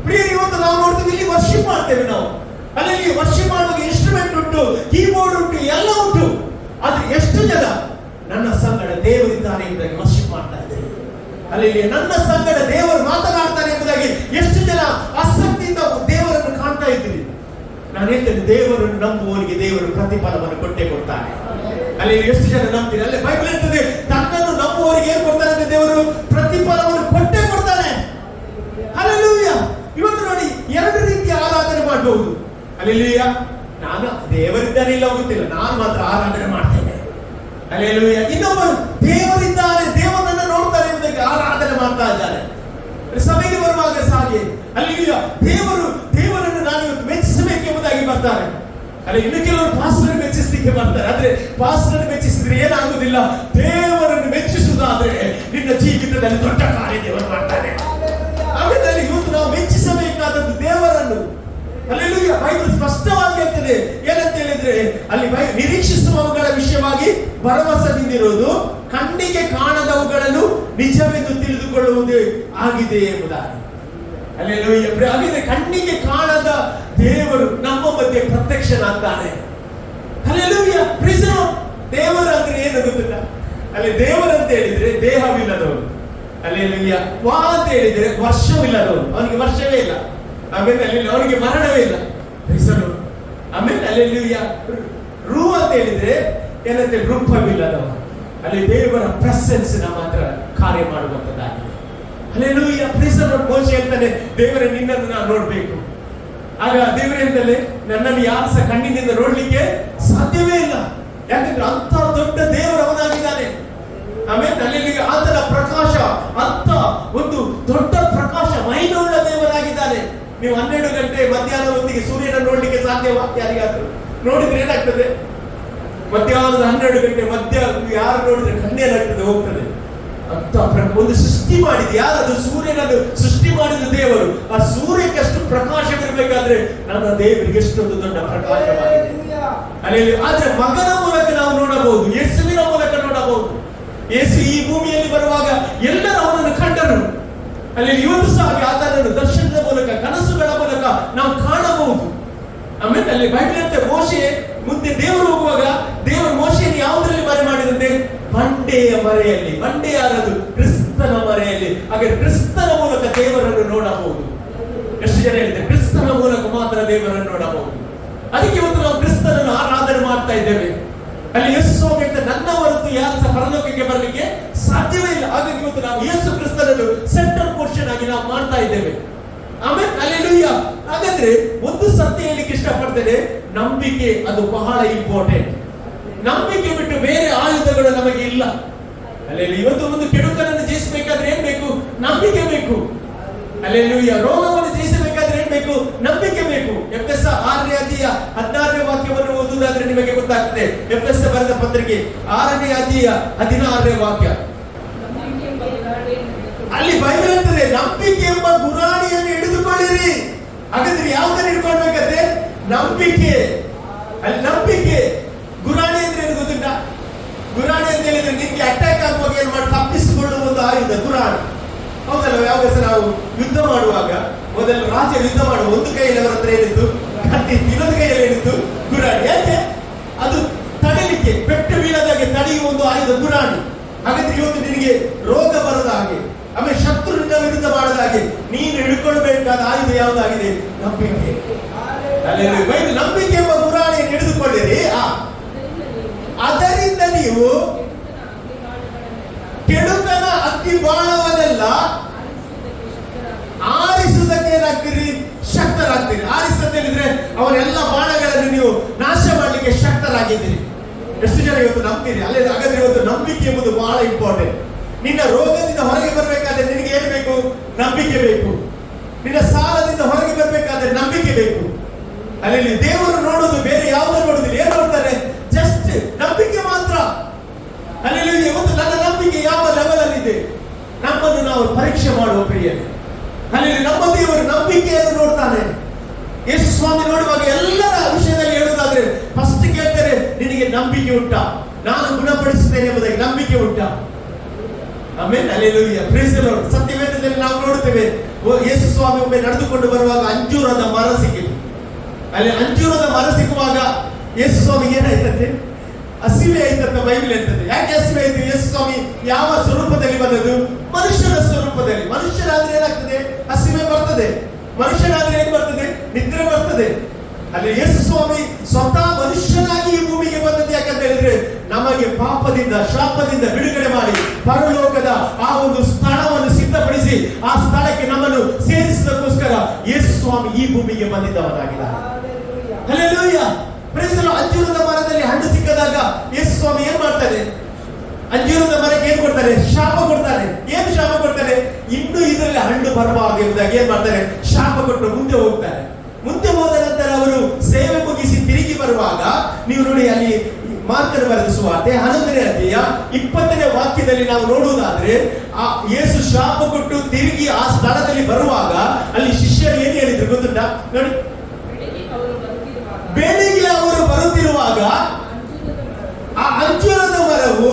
ಪ್ರಿಯರೇ, ಇವತ್ತು ನಾವು ನೋಡ್ತೀವಿ, ಇಲ್ಲಿ ವರ್ಷಿಪ್ ಮಾಡ್ತೇವೆ ನಾವು. ಅಲ್ಲಿ ವರ್ಷಿಪ್ ಮಾಡುವಾಗ ಇನ್ಸ್ಟ್ರೂಮೆಂಟ್ ಉಂಟು, ಕೀಬೋರ್ಡ್ ಉಂಟು, ಎಲ್ಲ ಉಂಟು. ಆದ್ರೆ ಎಷ್ಟು ಜನ ನನ್ನ ಸಂಗಡ ದೇವರಿದ್ದಾನೆ ಎಂಬುದಾಗಿ ವರ್ಷಿಪ್ ಮಾಡ್ತಾ ಇದ್ದಾರೆ? ಅಲ್ಲಿ ನನ್ನ ಸಂಗಡ ದೇವರು ಮಾತನಾಡ್ತಾನೆ ಎಂಬುದಾಗಿ ಎಷ್ಟು ಜನ ಆಸಕ್ತಿಯಿಂದ ದೇವರನ್ನು ಕಾಣ್ತಾ ಇದ್ದೀರಿ? ನಾನು ಹೇಳ್ತೇನೆ, ದೇವರನ್ನು ನಂಬುವವರಿಗೆ ದೇವರು ಪ್ರತಿಫಲವನ್ನು ಕೊಟ್ಟೇ ಕೊಡ್ತಾನೆ. ಅಲ್ಲಿ ಎಷ್ಟು ಜನ ನಂಬ್ತೀರಿ? ಅಲ್ಲಿ ಬೈಬಲ್ ಹೇಳ್ತದೆ, ತನ್ನನ್ನು ನಂಬುವವರಿಗೆ ಏನ್ ಕೊಡ್ತಾನೆ? ದೇವರು ಪ್ರತಿಫಲವನ್ನು ಕೊಟ್ಟೇ ಕೊಡ್ತಾನೆ. ಮಾಡಬಹುದು. ಅಲ್ಲೆಲೂಯ. ನಾನು ದೇವರಿದ್ದಾನೆ ಇಲ್ಲ ಗೊತ್ತಿಲ್ಲ, ನಾನು ಮಾತ್ರ ಆರಾಧನೆ ಮಾಡ್ತೇನೆ. ಅಲ್ಲೆಲೂಯ. ಇನ್ನೊಬ್ಬರು ದೇವರಿದ್ದಾನೆ, ದೇವರನ್ನ ನೋಡ್ತಾರೆ ಎಂಬುದಕ್ಕೆ ಆರಾಧನೆ ಮಾಡ್ತಾ ಇದ್ದಾರೆ. ಸಭೆಗೆ ಬರುವಾಗ ಸಾಗೆ ಅಲ್ಲಿಯ ದೇವರನ್ನು ನಾನು ಇವತ್ತು ಮೆಚ್ಚಿಸಬೇಕು ಎಂಬುದಾಗಿ ಬರ್ತಾರೆ. ಅಲ್ಲಿ ಇನ್ನು ಕೆಲವರು ಪಾಸ್ಟರ್ ಮೆಚ್ಚಿಸಲಿಕ್ಕೆ ಬರ್ತಾರೆ. ಆದ್ರೆ ಪಾಸ್ಟರ್ ಮೆಚ್ಚಿಸಿದ್ರೆ ಏನಾಗುವುದಿಲ್ಲ, ದೇವರನ್ನು ಮೆಚ್ಚಿಸುವುದಾದ್ರೆ ನಿನ್ನ ಜೀವಿತದಲ್ಲಿ ದೊಡ್ಡ ಕಾರ್ಯ ದೇವರು ಮಾಡ್ತಾನೆ. ಆಮೇಲೆ ಇವತ್ತು ನಾವು ಮೆಚ್ಚಿಸಬೇಕಾದದ್ದು ದೇವರನ್ನು. ಅಲ್ಲೆಲ್ಲೂಯ. ಬೈಬಲ್ ಸ್ಪಷ್ಟವಾಗಿ ಹೇಳ್ತದೆ ಏನಂತ ಹೇಳಿದ್ರೆ, ಅಲ್ಲಿ ನಿರೀಕ್ಷಿಸುವವುಗಳ ವಿಷಯವಾಗಿ ಭರವಸೆದಿಂದಿರುವುದು ಕಣ್ಣಿಗೆ ಕಾಣದವುಗಳನ್ನು ನಿಜವೆಂದು ತಿಳಿದುಕೊಳ್ಳುವುದು ಆಗಿದೆ ಎಂಬುದಾಗಿ. ಅಲ್ಲೆಲ್ಲೂಯ. ಹಾಗಿದ್ರೆ ಕಣ್ಣಿಗೆ ಕಾಣದ ದೇವರು ನಮ್ಮ ಮಧ್ಯೆ ಪ್ರತ್ಯಕ್ಷನಾಗ್ತಾನೆ. ಅಲ್ಲೆಲ್ಲೂಯ. ದೇವರು ಅಂದ್ರೆ ಏನು ಗೊತ್ತಿಲ್ಲ. ಅಲ್ಲಿ ದೇವರಂತ ಹೇಳಿದ್ರೆ ದೇಹವಿಲ್ಲದವನು. ಅಲ್ಲೆಲ್ಲೂಯ. ವಾ ಅಂತ ಹೇಳಿದ್ರೆ ವರ್ಷವಿಲ್ಲದವನು, ಅವನಿಗೆ ವರ್ಷವೇ ಇಲ್ಲ. ಆಮೇಲೆ ಅಲ್ಲಿ ಅವನಿಗೆ ಮರಣವೇ ಇಲ್ಲ. ಆಮೇಲೆ ಅಲ್ಲೆಲ್ಲೂಯ. ರೂ ಅಂತ ಹೇಳಿದ್ರೆ ಏನಂತ ರೂಪವಿಲ್ಲದವ. ಅಲ್ಲಿ ದೇವರ ಪ್ರೆಸೆನ್ಸ್ ನಮ್ಮ ಹತ್ರ ಕಾರ್ಯ ಮಾಡುವಂತದ್ದಾಗಿದೆ. ಅಲ್ಲೆಲ್ಲೂಯ. ಮೋಶೆ ಹೇಳ್ತಾನೆ, ದೇವರೇ ನಿನ್ನನ್ನು ನಾನು ನೋಡ್ಬೇಕು. ಆಗ ದೇವರೇಂದಲೇ ನನ್ನನ್ನು ಯಾರು ಸಹ ಕಣ್ಣಿನಿಂದ ನೋಡ್ಲಿಕ್ಕೆ ಸಾಧ್ಯವೇ ಇಲ್ಲ. ಯಾಕಂದ್ರೆ ಅಂತ ದೊಡ್ಡ ದೇವರು ಅವನಾಗಿದ್ದಾನೆ. ಆಮೇಲೆ ಅಲ್ಲಿ ಆತನ ಪ್ರಕಾಶ ಅಂತ ಒಂದು ದೊಡ್ಡ ಪ್ರಕಾಶ ಮಹಿಮೆಯುಳ್ಳ ದೇವರಾಗಿದ್ದಾನೆ. ನೀವು 12 ಗಂಟೆ ಮಧ್ಯಾಹ್ನ ಹೊತ್ತಿಗೆ ಸೂರ್ಯನ ನೋಡ್ಲಿಕ್ಕೆ ಸಾಧ್ಯವಾ? ಯಾರಿಗಾದ್ರು ನೋಡಿದ್ರೆ ಏನಾಗ್ತದೆ? ಮಧ್ಯಾಹ್ನದ 12 ಗಂಟೆ ಯಾರು ನೋಡಿದ್ರೆ ಕಣ್ಣೇನಾಗ್ತದೆ, ಹೋಗ್ತದೆ. ಅಂತ ಒಂದು ಸೃಷ್ಟಿ ಮಾಡಿದ ಯಾರದು? ಸೂರ್ಯನನ್ನು ಸೃಷ್ಟಿ ಮಾಡಿದ ದೇವರು. ಆ ಸೂರ್ಯಕ್ಕೆ ಅಷ್ಟು ಪ್ರಕಾಶವಿರಬೇಕಾದ್ರೆ ನನ್ನ ದೇವರಿಗೆ ಎಷ್ಟೊಂದು ದೊಡ್ಡ ಪ್ರಕಾಶವಾಗಿದೆ. ಅಲ್ಲಿ ಆದ್ರೆ ಮಗನ ಮೂಲಕ ನಾವು ನೋಡಬಹುದು, ಯೇಸುವಿನ ಮೂಲಕ ನೋಡಬಹುದು. ಯೇಸು ಈ ಭೂಮಿಯಲ್ಲಿ ಬರುವಾಗ ಎಲ್ಲರೂ ಅವನನ್ನು ಕಂಡರು. ಅಲ್ಲಿ ಇವತ್ತು ಸಹ ಆತನನ್ನು ದರ್ಶನದ ಮೂಲಕ, ಕನಸುಗಳ ಮೂಲಕ ನಾವು ಕಾಣಬಹುದು. ಆಮೇಲೆ ಅಲ್ಲಿ ಬೈಬಲ್ ಮೋಶೆ ಮುಂದೆ ದೇವರು ಹೋಗುವಾಗ ದೇವರು ಮೋಶೆಯನ್ನು ಯಾವುದರಲ್ಲಿ ಮರೆ ಮಾಡಿದಂತೆ? ಬಂಡೆಯ ಮರೆಯಲ್ಲಿ. ಬಂಡೆ ಯಾರದು? ಕ್ರಿಸ್ತನ ಮರೆಯಲ್ಲಿ. ಹಾಗೆ ಕ್ರಿಸ್ತನ ಮೂಲಕ ದೇವರನ್ನು ನೋಡಬಹುದು. ಎಷ್ಟು ಜನ ಹೇಳಿದ್ರೆ ಕ್ರಿಸ್ತನ ಮೂಲಕ ಮಾತ್ರ ದೇವರನ್ನು ನೋಡಬಹುದು. ಅದಕ್ಕೆ ಇವತ್ತು ನಾವು ಕ್ರಿಸ್ತನನ್ನು ಆರಾಧನೆ ಮಾಡ್ತಾ ಇದ್ದೇವೆ. ಅಲ್ಲಿ ಯೇಸು ಸ್ವಾಮಿ ಅಂತ ನನ್ನ ಹೊರತು ಯಾರು ಸಹ ಪರಲೋಕಕ್ಕೆ ಬರಲಿಕ್ಕೆ ಸಾಧ್ಯವೇ ಇಲ್ಲ. ಹಾಗಾಗಿ ಇವತ್ತು ನಾವು ಯೇಸು ಕ್ರಿಸ್ತನನ್ನು ಸೆಂಟರ್ ಪೋರ್ಷನ್ ಆಗಿ ನಾವು ಮಾಡ್ತಾ ಇದ್ದೇವೆ. ಆಮೇಲೆ ಅಲ್ಲೆಲ್ಲೂಯ. ಹಾಗಾದ್ರೆ ಒಂದು ಸತ್ಯ ಹೇಳಿಕ್ಕೆ ಇಷ್ಟಪಡ್ತೇನೆ, ನಂಬಿಕೆ ಅದು ಬಹಳ ಇಂಪಾರ್ಟೆಂಟ್. ನಂಬಿಕೆ ಬಿಟ್ಟು ಬೇರೆ ಆಯುಧಗಳು ನಮಗೆ ಇಲ್ಲ. ಅಲ್ಲೆಲ್ಲ ಇವತ್ತು ಒಂದು ಕೆಡುಕನನ್ನು ಜಯಿಸಬೇಕಾದ್ರೆ ಏನ್ ಬೇಕು? ನಂಬಿಕೆ ಬೇಕು. ಅಲ್ಲೆಲ್ಲೂಯ. ರೋಗವನ್ನು ಜಯಿಸಬೇಕಾದ್ರೆ ಏನ್ ಬೇಕು? ನಂಬಿಕೆ ಬೇಕು. ಎಫೆಸ 6ನೇ ಅಧ್ಯಾಯ 16ನೇ ವಾಕ್ಯವನ್ನು ಓದುವುದಾದ್ರೆ ನಿಮಗೆ ಗೊತ್ತಾಗ್ತದೆ. ಎಫೆಸ ಬರೆದ ಪತ್ರಿಕೆ 6ನೇ ಅಧ್ಯಾಯ 16ನೇ ವಾಕ್ಯ. ಅಲ್ಲಿ ಬೈಬಲ್ ಹೇಳ್ತದೆ, ನಂಬಿಕೆ ಎಂಬ ಗುರಾಣಿಯನ್ನು ಹಿಡಿದುಕೊಳ್ಳಿರಿ. ಹಾಗಾದ್ರೆ ಯಾವುದನ್ನು ಹಿಡ್ಕೊಳ್ಬೇಕಂತೆ? ನಂಬಿಕೆ. ಅಲ್ಲಿ ನಂಬಿಕೆ. ಗುರಾಣಿ ಅಂದ್ರೆ ಏನು ಗೊತ್ತಿಲ್ಲ? ಗುರಾಣಿ ಅಂತ ಹೇಳಿದ್ರೆ ನಿಮ್ಗೆ ಅಟ್ಯಾಕ್ ಆಗುವಾಗ ಏನ್ ಮಾಡಿ ತಪ್ಪಿಸಿಕೊಳ್ಳುವ ಒಂದು ಆಯುಧ ಗುರಾಣಿ. ಹೌದಲ್ಲ? ಯಾವಾಗ ನಾವು ಯುದ್ಧ ಮಾಡುವಾಗ ಮೊದಲು ರಾಜ ಯುದ್ಧ ಮಾಡುವ ಒಂದು ಕೈಯಲ್ಲಿ ಅವರ ಹತ್ರ ಏನಿತ್ತು? ಕತ್ತಿ. ಇನ್ನೊಂದು ಕೈಯಲ್ಲಿ ಏನಿತ್ತು? ಗುರಾಣಿ. ಯಾಕೆ? ಅದು ತಡೆಯಲಿಕ್ಕೆ, ಪೆಟ್ಟು ಬೀಳದಾಗೆ ತಡೆಯುವ ಒಂದು ಆಯುಧ ಗುರಾಣಿ. ಹಾಗಾದ್ರೆ ಇವತ್ತು ನಿನಗೆ ರೋಗ ಬರದ ಹಾಗೆ, ಆಮೇಲೆ ಶತ್ರುವಿನ ವಿರುದ್ಧ ಮಾಡದ ಹಾಗೆ ನೀನು ಹಿಡ್ಕೊಳ್ಬೇಕಾದ ಆಯುಧ ಯಾವುದಾಗಿದೆ? ನಂಬಿಕೆ. ನಂಬಿಕೆ ಎಂಬ ಗುರಾಣಿಯನ್ನು ಹಿಡಿದುಕೊಳ್ಳಿರಿ. ಅದರಿಂದ ನೀವು ಕೆಡುಕನ ಅಗ್ನಿ ಬಾಣವನ್ನೆಲ್ಲ ಆರಿಸುವುದಕ್ಕೆ ಏನಾಗ್ತೀರಿ? ಶಕ್ತರಾಗ್ತೀರಿ. ಆರಿಸಂತ ಹೇಳಿದ್ರೆ ಅವರೆಲ್ಲ ಬಾಣಗಳನ್ನು ನೀವು ನಾಶ ಮಾಡಲಿಕ್ಕೆ ಶಕ್ತರಾಗಿದ್ದೀರಿ. ಎಷ್ಟು ಜನ ಇವತ್ತು ನಂಬ್ತೀರಿ? ಅಲ್ಲೇ ಹಾಗಾದ್ರೆ ಇವತ್ತು ನಂಬಿಕೆ ಎಂಬುದು ಬಹಳ ಇಂಪಾರ್ಟೆಂಟ್. ನಿನ್ನ ರೋಗದಿಂದ ಹೊರಗೆ ಬರಬೇಕಾದ್ರೆ ನಿನಗೆ ಏನು ಬೇಕು? ನಂಬಿಕೆ ಬೇಕು. ನಿನ್ನ ಸಾಲದಿಂದ ಹೊರಗೆ ಬರಬೇಕಾದ್ರೆ ನಂಬಿಕೆ ಬೇಕು. ಅಲ್ಲಿ ದೇವರು ನೋಡುವುದು ಬೇರೆ ಯಾವುದನ್ನು ನೋಡುದಿಲ್ಲ. ಏನ್ ನೋಡ್ತಾರೆ? ಜಸ್ಟ್ ನಂಬಿಕೆ ಮಾತ್ರ. ಅಲ್ಲಿ ಇವತ್ತು ನನ್ನ ನಂಬಿಕೆ ಯಾವ ಲೆವೆಲ್ ಅಲ್ಲಿ ಇದೆ ನಮ್ಮನ್ನು ನಾವು ಪರೀಕ್ಷೆ ಮಾಡುವ ಪ್ರಿಯರೇ. ಅಲ್ಲಿ ನಮ್ಮ ದೇವರು ನಂಬಿಕೆಯನ್ನು ನೋಡ್ತಾನೆ. ಯೇಸು ಸ್ವಾಮಿ ನೋಡುವಾಗ ಎಲ್ಲರ ವಿಷಯದಲ್ಲಿ ಹೇಳುವುದಾದ್ರೆ ಫಸ್ಟ್ ಕೇಳ್ತಾರೆ, ನಿನಗೆ ನಂಬಿಕೆ ಉಂಟಾ? ನಾನು ಗುಣಪಡಿಸುತ್ತೇನೆ ಎಂಬುದಾಗಿ ನಂಬಿಕೆ ಉಂಟಾ? ಆಮೇಲೆ ಅಲ್ಲೆಲ್ಲೂಯ್ಯ. Price the lord. ಸತ್ಯವೇದದಲ್ಲಿ ನಾವು ನೋಡುತ್ತೇವೆ, ಯೇಸು ಸ್ವಾಮಿ ಒಮ್ಮೆ ನಡೆದುಕೊಂಡು ಬರುವಾಗ ಅಂಜೂರದ ಮರ ಸಿಕ್ಕಿತು. ಅಲ್ಲಿ ಅಂಜೂರದ ಮರ ಸಿಕ್ಕುವಾಗ ಯೇಸು ಸ್ವಾಮಿಗೆ ಏನಾಯ್ತಂತೆ? ಹಸಿವೆ ಆಯ್ತಂತ ಬೈಬಲ್ ಹೇಳ್ತದೆ. ಯಾಕೆ ಹಸಿವೆ ಆಯ್ತು? ಯೇಸು ಸ್ವಾಮಿ ಯಾವ ಸ್ವರೂಪದಲ್ಲಿ ಬಂದದ್ದು? ಮನುಷ್ಯನ ಸ್ವರೂಪದಲ್ಲಿ. ಮನುಷ್ಯರಾದ್ರೆ ಏನಾಗ್ತದೆ? ಹಸಿವೆ ಬರ್ತದೆ. ಮನುಷ್ಯನಾದ್ರೆ ಏನ್ ಬರ್ತದೆ? ನಿದ್ರೆ ಬರ್ತದೆ. ಅಲ್ಲಿ ಯೇಸು ಸ್ವಾಮಿ ಸ್ವತಃ ಮನುಷ್ಯನಾಗಿ ಈ ಭೂಮಿಗೆ ಬಂದದ್ದು ಯಾಕಂತ ಹೇಳಿದ್ರೆ ನಮಗೆ ಪಾಪದಿಂದ, ಶಾಪದಿಂದ ಬಿಡುಗಡೆ ಮಾಡಿ ಪರಲೋಕದ ಆ ಒಂದು ಸ್ಥಳವನ್ನು ಸಿದ್ಧಪಡಿಸಿ ಆ ಸ್ಥಳಕ್ಕೆ ನಮ್ಮನ್ನು ಸೇರಿಸಿದಕ್ಕೋಸ್ಕರ ಯೇಸು ಸ್ವಾಮಿ ಈ ಭೂಮಿಗೆ ಬಂದಿದ್ದವನಾಗಿದ್ದಾನೆ. Hallelujah, praise the Lord. ಅಂಜೂರದ ಮರದಲ್ಲಿ ಹಣ್ಣು ಸಿಕ್ಕದಾಗ ಯೇಸು ಸ್ವಾಮಿ ಏನ್ ಮಾಡ್ತಾರೆ? ಅಂಜೂರದ ಮರಕ್ಕೆ ಏನ್ ಕೊಡ್ತಾರೆ? ಶಾಪ ಕೊಡ್ತಾರೆ. ಏನು ಶಾಪ ಕೊಡ್ತಾರೆ? ಇನ್ನು ಇದರಲ್ಲಿ ಹಣ್ಣು ಬರಬಾರದು ಎಂಬುದಾಗಿ ಏನ್ ಮಾಡ್ತಾರೆ? ಶಾಪ ಕೊಟ್ಟು ಮುಂದೆ ಹೋಗ್ತಾರೆ. ಮುಂದೆ ಹೋದ ನಂತರ ಅವರು ಸೇವೆ ಮುಗಿಸಿ ತಿರುಗಿ ಬರುವಾಗ ನೀವು ನೋಡಿ, ಅಲ್ಲಿ ಮಾರ್ಕನ ಬರೆದ ಸುವಾರ್ತೆ 11ನೇ ಅಧ್ಯಾಯ 20ನೇ ವಾಕ್ಯದಲ್ಲಿ ನಾವು ನೋಡುವುದಾದ್ರೆ, ಆ ಯೇಸು ಶಾಪ ಕೊಟ್ಟು ತಿರುಗಿ ಆ ಸ್ಥಳದಲ್ಲಿ ಬರುವಾಗ ಅಲ್ಲಿ ಶಿಷ್ಯರು ಏನು ಹೇಳಿದ್ರು ಗೊತ್ತುಂಟಾ? ನೋಡಿ, ಬೆಳಿಗ್ಗೆ ಅವರು ಬರುತ್ತಿರುವಾಗ ಆ ಅಂಜೂರದ ಮರವು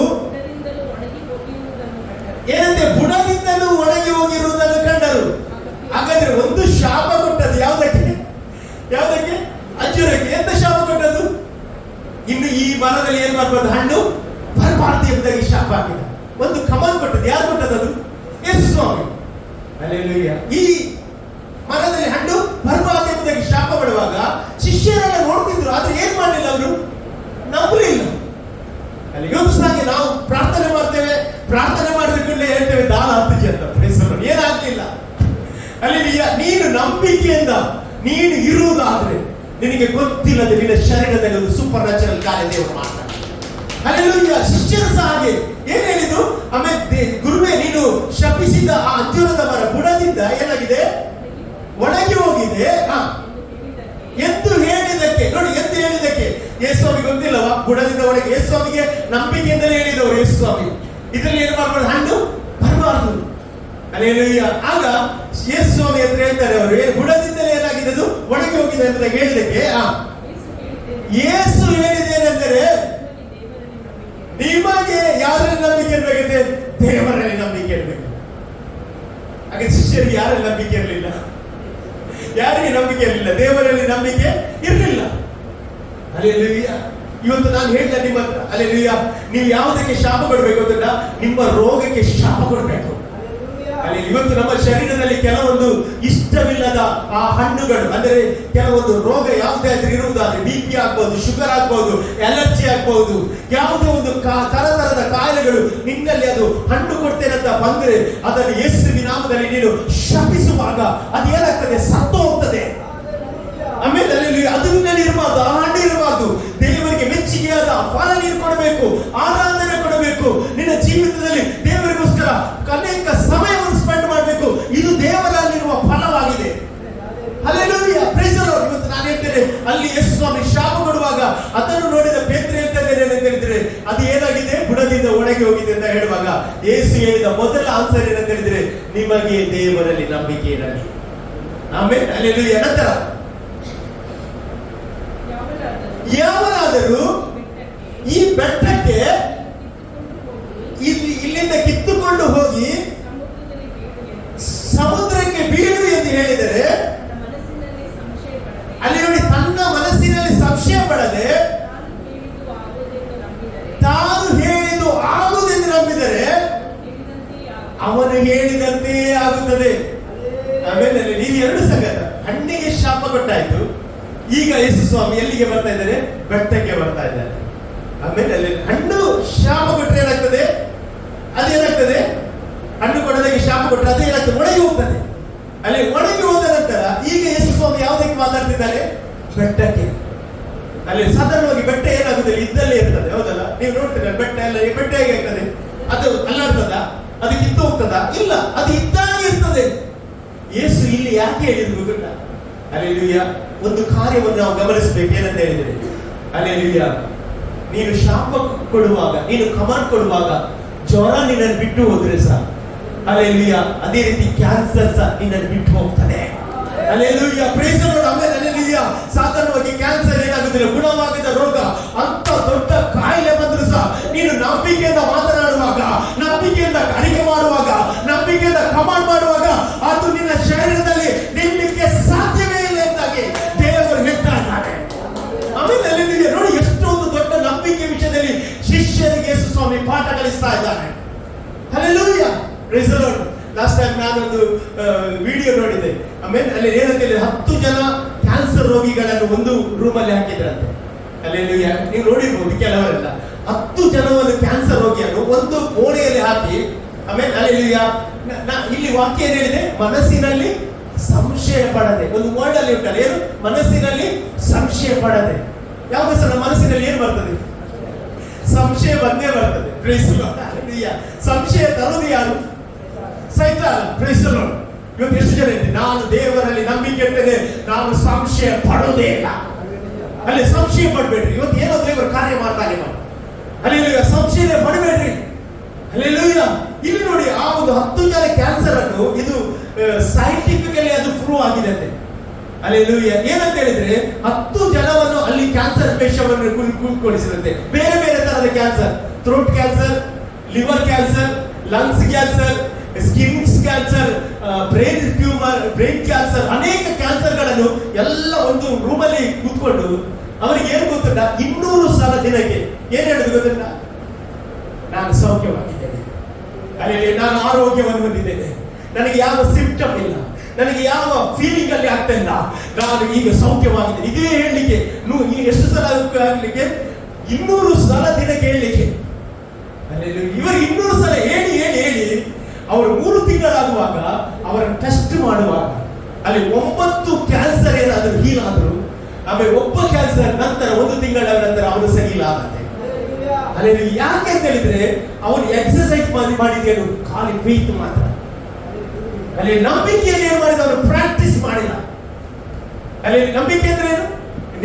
ಏನಂತೆ ಬುಡದಿಂದಲೂ ಒಣಗಿ ಹೋಗಿರುವುದನ್ನು ಕಂಡರು. ಹಾಗಾದ್ರೆ ಒಂದು ಶಾಪ ಕೊಟ್ಟದ್ದು ಯಾವುದಕ್ಕೆ? ಯಾವುದಕ್ಕೆ? ಅಂಜೂರಕ್ಕೆ. ಎಂತ ಶಾಪ ಕೊಟ್ಟದ್ದು? ಇನ್ನು ಈ ಮರದಲ್ಲಿ ಏನ್ ಮಾಡಬಾರ್ದು? ಹಣ್ಣು ಬರಬಾರದು ಎಂಬುದಾಗಿ ಶಾಪ ಹಾಕಿದ. ಒಂದು ಕಮಾಂಡ್ ಕೊಟ್ಟದ್ದು. ಯಾರು ಕೊಟ್ಟದ್ದು? ಯೇಸು ಸ್ವಾಮಿ. ಹಲ್ಲೆಲೂಯಾ. ಈ ಮರದಲ್ಲಿ ಹಣ್ಣು ಬರಬಾರದು ಎಂಬುದಾಗಿ ಶಾಪ ಮಾಡುವಾಗ ಶಿಷ್ಯರೆಲ್ಲ ನೋಡ್ತಿದ್ರು, ಆದ್ರೆ ಏನ್ ಮಾಡಲಿಲ್ಲ, ಅವರು ನಂಬಲಿಲ್ಲ. ಅಲ್ಲಿ ಇವತ್ತು ಸಾಗಿ ನಾವು ಪ್ರಾರ್ಥನೆ ಮಾಡ್ತೇವೆ, ಪ್ರಾರ್ಥನೆ ಮಾಡಿದ್ರೆ ಹೇಳ್ತೇವೆ ದಾನ ಹತ್ತಿಜಿ ಅಂತ. ಏನಾಗ್ಲಿಲ್ಲ. ಅಲ್ಲಿ ನೀನು ನಂಬಿಕೆಯಿಂದ ನೀನು ಇರುವುದಾದ್ರೆ ನಿನಗೆ ಗೊತ್ತಿಲ್ಲದೆ ನಿನ್ನ ಶರೀರದಲ್ಲಿ ಒಂದು ಸೂಪರ್ ನ್ಯಾಚುರಲ್ ಕಾರ್ಯ ದೇವರು ಮಾಡ್ತಾನೆ. ಹಲ್ಲೆಲೂಯಾ. ಶಿಷ್ಯರು ಸಹ ಹಾಗೆ ಏನ್ ಹೇಳಿದ್ರು? ಆಮೇಲೆ ಗುರುವೇ, ನೀನು ಶಪಿಸಿದ ಆ ಅಂಜೂರದ ಮರ ಬುಡದಿಂದ ಏನಾಗಿದೆ? ಒಣಗಿ ಹೋಗಿದೆ ಎಂದು ಹೇಳಿದಕ್ಕೆ. ನೋಡಿ, ಎಂದು ಹೇಳಿದಕ್ಕೆ ಯೇಸುವಿಗೆ ಗೊತ್ತಿಲ್ಲವಾ? ಬುಡದಿಂದ ಒಳಗೆ ಯೇಸುವಿಗೆ ನಂಬಿಕೆಯಿಂದಲೇ ಹೇಳಿದವರು ಯೇಸು ಸ್ವಾಮಿ. ಇದರಲ್ಲಿ ಏನು ಮಾಡಬಾರ್ದು? ಹಣ್ಣು ಬರಬಾರದು. ಹಲ್ಲೆಲೂಯಾ. ಆಗ ಯೇಸು ಸ್ವಾಮಿ ಅಂತ ಹೇಳ್ತಾರೆ, ಅವರು ಬುಡದಿಂದಲೇ ಏನಾಗಿದೆ? ಅದು ಒಣಗಿ ಹೋಗಿದೆ ಅಂತ ಹೇಳಿದಕ್ಕೆ ಯೇಸು ಹೇಳಿದೇನೆಂದರೆ, ನಿಮಗೆ ಯಾರಲ್ಲಿ ನಂಬಿಕೆ ಇರಬೇಕಿದೆ? ದೇವರಲ್ಲಿ ನಂಬಿಕೆ ಇರಬೇಕು. ಹಾಗೆ ಶಿಷ್ಯರಿಗೆ ಯಾರಲ್ಲಿ ನಂಬಿಕೆ ಇರಲಿಲ್ಲ? ಯಾರಿಗೆ ನಂಬಿಕೆ ಇರಲಿಲ್ಲ? ದೇವರಲ್ಲಿ ನಂಬಿಕೆ ಇರಲಿಲ್ಲ. ಹಲ್ಲೆಲೂಯಾ. ಇವತ್ತು ನಾನು ಹೇಳಿದ ನಿಮ್ಮ ಹತ್ರ, ಹಲ್ಲೆಲೂಯಾ, ನೀವು ಯಾವುದಕ್ಕೆ ಶಾಪ ಕೊಡಬೇಕು ಅಂತ? ನಿಮ್ಮ ರೋಗಕ್ಕೆ ಶಾಪ ಕೊಡಬೇಕು. ಅಲ್ಲಿ ಇವತ್ತು ನಮ್ಮ ಶರೀರದಲ್ಲಿ ಕೆಲವೊಂದು ಇಷ್ಟವಿಲ್ಲದ ಆ ಹಣ್ಣುಗಳು, ಅಂದರೆ ಕೆಲವೊಂದು ರೋಗ ಯಾವುದೇ ಆದ್ರೂ ಇರುವುದಾದ್ರೆ, BP ಆಗ್ಬಹುದು, ಶುಗರ್ ಆಗ್ಬಹುದು, ಅಲರ್ಜಿ ಆಗ್ಬಹುದು, ಯಾವುದೇ ಒಂದು ತರತರದ ಕಾಯಿಲೆಗಳು ನಿನ್ನಲ್ಲಿ ಅದು ಹಣ್ಣು ಕೊಡ್ತೇನೆ ಅಂತ ಬಂದ್ರೆ ಅದನ್ನು ಯೇಸುವಿನ ನಾಮದಲ್ಲಿ ನೀನು ಶಪಿಸುವಾಗ ಅದು ಏನಾಗ್ತದೆ? ಸತ್ತು ಹೋಗ್ತದೆ. ಆಮೇಲೆ ಅಲ್ಲಿ ಅದು ನಿನ್ನಲ್ಲಿ ಇರಬಾರ್ದು, ಆ ಹಣ್ಣು ಇರಬಾರ್ದು. ದೇವರಿಗೆ ಮೆಚ್ಚುಗೆಯಾದ ಫಲ ನೀನು ಕೊಡಬೇಕು, ಆರಾಧನೆ ಕೊಡಬೇಕು. ನಿನ್ನ ಜೀವಿತದಲ್ಲಿ ದೇವರಿಗೋಸ್ಕರ ಅನೇಕ ಸಮಯವನ್ನು ಸ್ಪೆಂಡ್ ಮಾಡಬೇಕು. ಇದು ದೇವರಲ್ಲಿರುವ ಫಲವಾಗಿದೆ. Hallelujah, praise the Lord. ಇವತ್ತು ನಾನು ಹೇಳ್ತೇನೆ, ಅಲ್ಲಿ ಯೇಸು ಸ್ವಾಮಿ ಶಾಪ ಕೊಡುವಾಗ ಅದನ್ನು ನೋಡಿದ ಪೇತ್ರ ಹೇಳ್ತಾರೆ ಅಂತ ಹೇಳಿದ್ರೆ, ಅದು ಏನಾಗಿದೆ? ಬುಡದಿಂದ ಒಣಗಿ ಹೋಗಿದೆ ಅಂತ ಹೇಳುವಾಗ ಯೇಸು ಹೇಳಿದ ಮೊದಲ ಆನ್ಸರ್ ಏನಂತ ಹೇಳಿದ್ರೆ, ನಿಮಗೆ ದೇವರಲ್ಲಿ ನಂಬಿಕೆ ಇರಲಿ. ಆಮೇಲೆ ಹಲ್ಲೆಲೂಯಾ. ನಂತರ ಯಾವನಾದರೂ ಈ ಬೆಟ್ಟಕ್ಕೆ ಇಲ್ಲಿಂದ ಕಿತ್ತುಕೊಂಡು ಹೋಗಿ ಸಮುದ್ರಕ್ಕೆ ಬೀಳು ಎಂದು ಹೇಳಿದರೆ, ಅಲ್ಲಿ ನೋಡಿ, ತನ್ನ ಮನಸ್ಸಿನಲ್ಲಿ ಸಂಶಯ ಪಡದೆ ತಾನು ಹೇಳಿದ್ದು ಆಗುವುದೆಂದು ನಂಬಿದರೆ ಅವನು ಹೇಳಿದಂತೆ ಆಗುತ್ತದೆ. ಆಮೇಲೆ ನೀವು ಎರಡು ಸಂಗತ, ಹಣ್ಣಿಗೆ ಶಾಪ ಕೊಟ್ಟಾಯ್ತು. ಈಗ ಯೇಸು ಸ್ವಾಮಿ ಎಲ್ಲಿಗೆ ಬರ್ತಾ ಇದ್ದಾರೆ? ಬೆಟ್ಟಕ್ಕೆ ಬರ್ತಾ ಇದ್ದಾರೆ. ಆಮೇಲೆ ಅಲ್ಲಿ ಹಣ್ಣು ಶಾಪ ಕೊಟ್ಟರೆ ಏನಾಗ್ತದೆ? ಅದೇನಾಗ್ತದೆ? ಹಣ್ಣು ಕೊಡೋದಕ್ಕೆ ಶಾಪ ಕೊಟ್ಟರೆ ಅದು ಏನಾಗ್ತದೆ? ಒಣಗಿ ಹೋಗ್ತದೆ. ಅಲ್ಲಿ ಒಣಗಿ ಹೋದ ನಂತರ ಈಗ ಯೇಸು ಸ್ವಾಮಿ ಯಾವುದಕ್ಕೆ ಮಾತಾಡ್ತಿದ್ದಾರೆ? ಬೆಟ್ಟಕ್ಕೆ. ಅಲ್ಲಿ ಸಾಧಾರಣವಾಗಿ ಬೆಟ್ಟ ಏನಾಗುದಿಲ್ಲ, ಇದ್ದಲ್ಲೇ ಇರ್ತದೆ, ಹೌದಲ್ಲ? ನೀವು ನೋಡ್ತೀರ ಬೆಟ್ಟ ಎಲ್ಲ, ಬೆಟ್ಟ ಹೇಗೆ ಆಗ್ತದೆ? ಅದು ಅಲ್ಲಾಡ್ತದ? ಅದು ಕಿತ್ತು ಹೋಗ್ತದ? ಇಲ್ಲ, ಅದು ಇದ್ದಾಗೆ ಇರ್ತದೆ. ಯೇಸು ಇಲ್ಲಿ ಯಾಕೆ ಹೇಳಿದ್ರು ಗೊತ್ತಾ? ಹಲ್ಲೆಲೂಯಾ. ಒಂದು ಕಾರ್ಯವನ್ನು ನಾವು ಗಮನಿಸಬೇಕು. ಏನಂತ ಹೇಳಿದ್ರೆ, ಹಲ್ಲೆಲೂಯಾ, ನೀನು ಶಾಪ ಕೊಡುವಾಗ, ನೀನು ಕಮಾಂಡ್ ಕೊಡುವಾಗ ಜ್ವರ ನಿನ್ನನ್ನು ಬಿಟ್ಟು ಹೋದ್ರೆ ಸಹ, ಹಲ್ಲೆಲೂಯಾ, ಅದೇ ರೀತಿ ಕ್ಯಾನ್ಸರ್ ಸಹ ನಿನ್ನನ್ನು ಬಿಟ್ಟು ಹೋಗ್ತದೆ. Hallelujah, praise the Lord. ಆಮೇಲೆ ಹಲ್ಲೆಲೂಯಾ, ಸಾಧಾರಣವಾಗಿ ಕ್ಯಾನ್ಸರ್ ಏನಾಗುದಿಲ್ಲ, ಗುಣವಾಗಿದ್ದ ರೋಗ. ಅಂತ ದೊಡ್ಡ ಕಾಯಿಲೆ ಬಂದರೂ ಸಹ ನೀನು ನಂಬಿಕೆಯಿಂದ ಮಾತನಾಡುವಾಗ, ನಂಬಿಕೆಯಿಂದ ಅಡಿಗೆ ಮಾಡುವಾಗ, ನಂಬಿಕೆಯಿಂದ ಕಮಾಂಡ್ ಮಾಡುವಾಗ ಅದು ನಿನ್ನ ಶರೀರದಲ್ಲಿ ನಿಲ್ಲಕ್ಕೆ ಸಾಧ್ಯವೇ ಇಲ್ಲ ಎಂದಾಗಿ ದೇವರು ಹೇಳ್ತಾ ಇದ್ದಾರೆ. ಆಮೇಲೆ ಅಲ್ಲಿ ನೋಡಿ, ಎಷ್ಟೊಂದು ದೊಡ್ಡ ನಂಬಿಕೆ ವಿಷಯದಲ್ಲಿ ಶಿಷ್ಯರಿಗೆ ಯೇಸು ಸ್ವಾಮಿ ಪಾಠ ಕಲಿಸ್ತಾ ಇದ್ದಾನೆ. Hallelujah, praise the Lord. Last time ನಾನೊಂದು ವಿಡಿಯೋ ನೋಡಿದೆ. ಆಮೇಲೆ ಅಲ್ಲಿ ಏನಂತ ಹೇಳಿದ್ರೆ, 10 ಜನ ಕ್ಯಾನ್ಸರ್ ರೋಗಿಗಳನ್ನು ಒಂದು ರೂಮಲ್ಲಿ ಹಾಕಿದ್ರಂತೆ. ಹಲ್ಲೆಲೂಯಾ, ನೀವು ನೋಡಿರ್ಬೋದು ಕೆಲವರೆಲ್ಲ 10 ಜನವನ್ನು ಕ್ಯಾನ್ಸರ್ ರೋಗಿಯನ್ನು ಒಂದು ಕೋಣೆಯಲ್ಲಿ ಹಾಕಿ, ಆಮೇಲೆ ಹಲ್ಲೆಲೂಯಾ, ಇಲ್ಲಿ ವಾಕ್ಯ ಏನ್ ಹೇಳಿದೆ? ಮನಸ್ಸಿನಲ್ಲಿ ಸಂಶಯ ಪಡದೆ. ಒಂದು ವರ್ಡ್ ಅಲ್ಲಿ ಉಂಟಲ್ಲ, ಏನು? ಮನಸ್ಸಿನಲ್ಲಿ ಸಂಶಯ ಪಡದೆ. ಯಾವಾಗ ಸಹ ನಮ್ಮ ಮನಸ್ಸಿನಲ್ಲಿ ಏನು ಬರ್ತದೆ? ಸಂಶಯ ಬಂದೇ ಬರ್ತದೆ. Praise the Lord. Hallelujah. ಸಂಶಯ ತರುವುದು ಯಾರು? ಸೈತಾನ. Praise the Lord. ಇವತ್ತು ಎಷ್ಟು ಜನ ಇದ್ದಾರೆ, ನಾನು ದೇವರಲ್ಲಿ ನಂಬಿಕೆ ಇರ್ತೇನೆ, ನಾನು ಸಂಶಯ ಪಡೋದೇ ಇಲ್ಲ. ಅಲ್ಲಿ ಸಂಶಯ ಪಡಬೇಡ್ರಿ. ಇವತ್ತು ಏನೋ ದೇವರು ಕಾರ್ಯ ಮಾಡ್ತಾನೆ. ಹಲ್ಲೆಲೂಯಾ. ಸಂಶಯ ಪಡಬೇಡ್ರಿ. ಹಲ್ಲೆಲೂಯಾ. ಇಲ್ಲಿ ನೋಡಿ, ಆ ಒಂದು 10 ಜನ ಕ್ಯಾನ್ಸರ್ ಅನ್ನು ಇದು ಸೈಂಟಿಫಿಕಲಿ ಅದು ಪ್ರೂವ್ ಆಗಿದೆ ಅಂತೆ. ಹಲ್ಲೆಲೂಯಾ. ಏನಂತ ಹೇಳಿದ್ರೆ 10 ಜನವನ್ನು ಅಲ್ಲಿ ಕ್ಯಾನ್ಸರ್ ಪೇಷಂಟ್ ಕೂತ್ಕೊಳಿಸಿದಂತೆ. ಬೇರೆ ಬೇರೆ ತರಹದ cancer, throat cancer, liver cancer, lungs cancer, skin cancer, brain tumour, brain cancer, ಅನೇಕ ಕ್ಯಾನ್ಸರ್ಗಳನ್ನು ಎಲ್ಲ ಒಂದು ರೂಮಲ್ಲಿ ಕೂತ್ಕೊಂಡು ಅವರಿಗೆ ಏನು ಗೊತ್ತುಂಟ, 200 ಸಲ ದಿನಕ್ಕೆ ಏನ್ ಹೇಳುದು ಗೊತ್ತುಂಟ? ನಾನು ಸೌಖ್ಯವಾಗಿದ್ದೇನೆ, ಅಲ್ಲಿ ನಾನು ಆರೋಗ್ಯವನ್ನು ಹೊಂದಿದ್ದೇನೆ, ನನಗೆ ಯಾವ ಸಿಂಪ್ಟಮ್ ಇಲ್ಲ, ನನಗೆ ಯಾವ ಫೀಲಿಂಗ್ ಅಲ್ಲಿ ಆಗ್ತಾ ಇಲ್ಲ, ನಾನು ಈಗ ಸೌಖ್ಯವಾಗಿದ್ದೇನೆ. ಇದೇ ಹೇಳಲಿಕ್ಕೆ ಎಷ್ಟು ಸಲ ಆಗ್ಲಿಕ್ಕೆ? 200 ಸಲ ದಿನಕ್ಕೆ ಹೇಳಲಿಕ್ಕೆ. ಇವರು 200 ಸಲ ಹೇಳಿ ಹೇಳಿ ಹೇಳಿ ಅವರು 3 ತಿಂಗಳಾಗುವಾಗ ಅವರನ್ನು ಟೆಸ್ಟ್ ಮಾಡುವಾಗ ಅಲ್ಲಿ 9 ಕ್ಯಾನ್ಸರ್ ಏನಾದರೂ ಹೀಲ್ ಆದ್ರು, ಆಮೇಲೆ ಒಬ್ಬ ಕ್ಯಾನ್ಸರ್ ನಂತರ 1 ತಿಂಗಳ ನಂತರ ಅವನು ಸರಿಯಿಲ್ಲ ಆಗತ್ತೆ. ಅಲ್ಲಿ ಯಾಕೆ ಅಂತ ಹೇಳಿದ್ರೆ ಅವನು ಎಕ್ಸರ್ಸೈಸ್ ಮಾಡಿದ್ದೇನು? ಖಾಲಿ ಫೇತ್ ಮಾತ್ರ. ಅಲ್ಲಿ ನಂಬಿಕೆಯಲ್ಲಿ ಏನು ಮಾಡಿದ? ಅವರು ಪ್ರಾಕ್ಟೀಸ್ ಮಾಡಿಲ್ಲ. ಅಲ್ಲಿ ನಂಬಿಕೆ ಅಂದ್ರೆ ಏನು?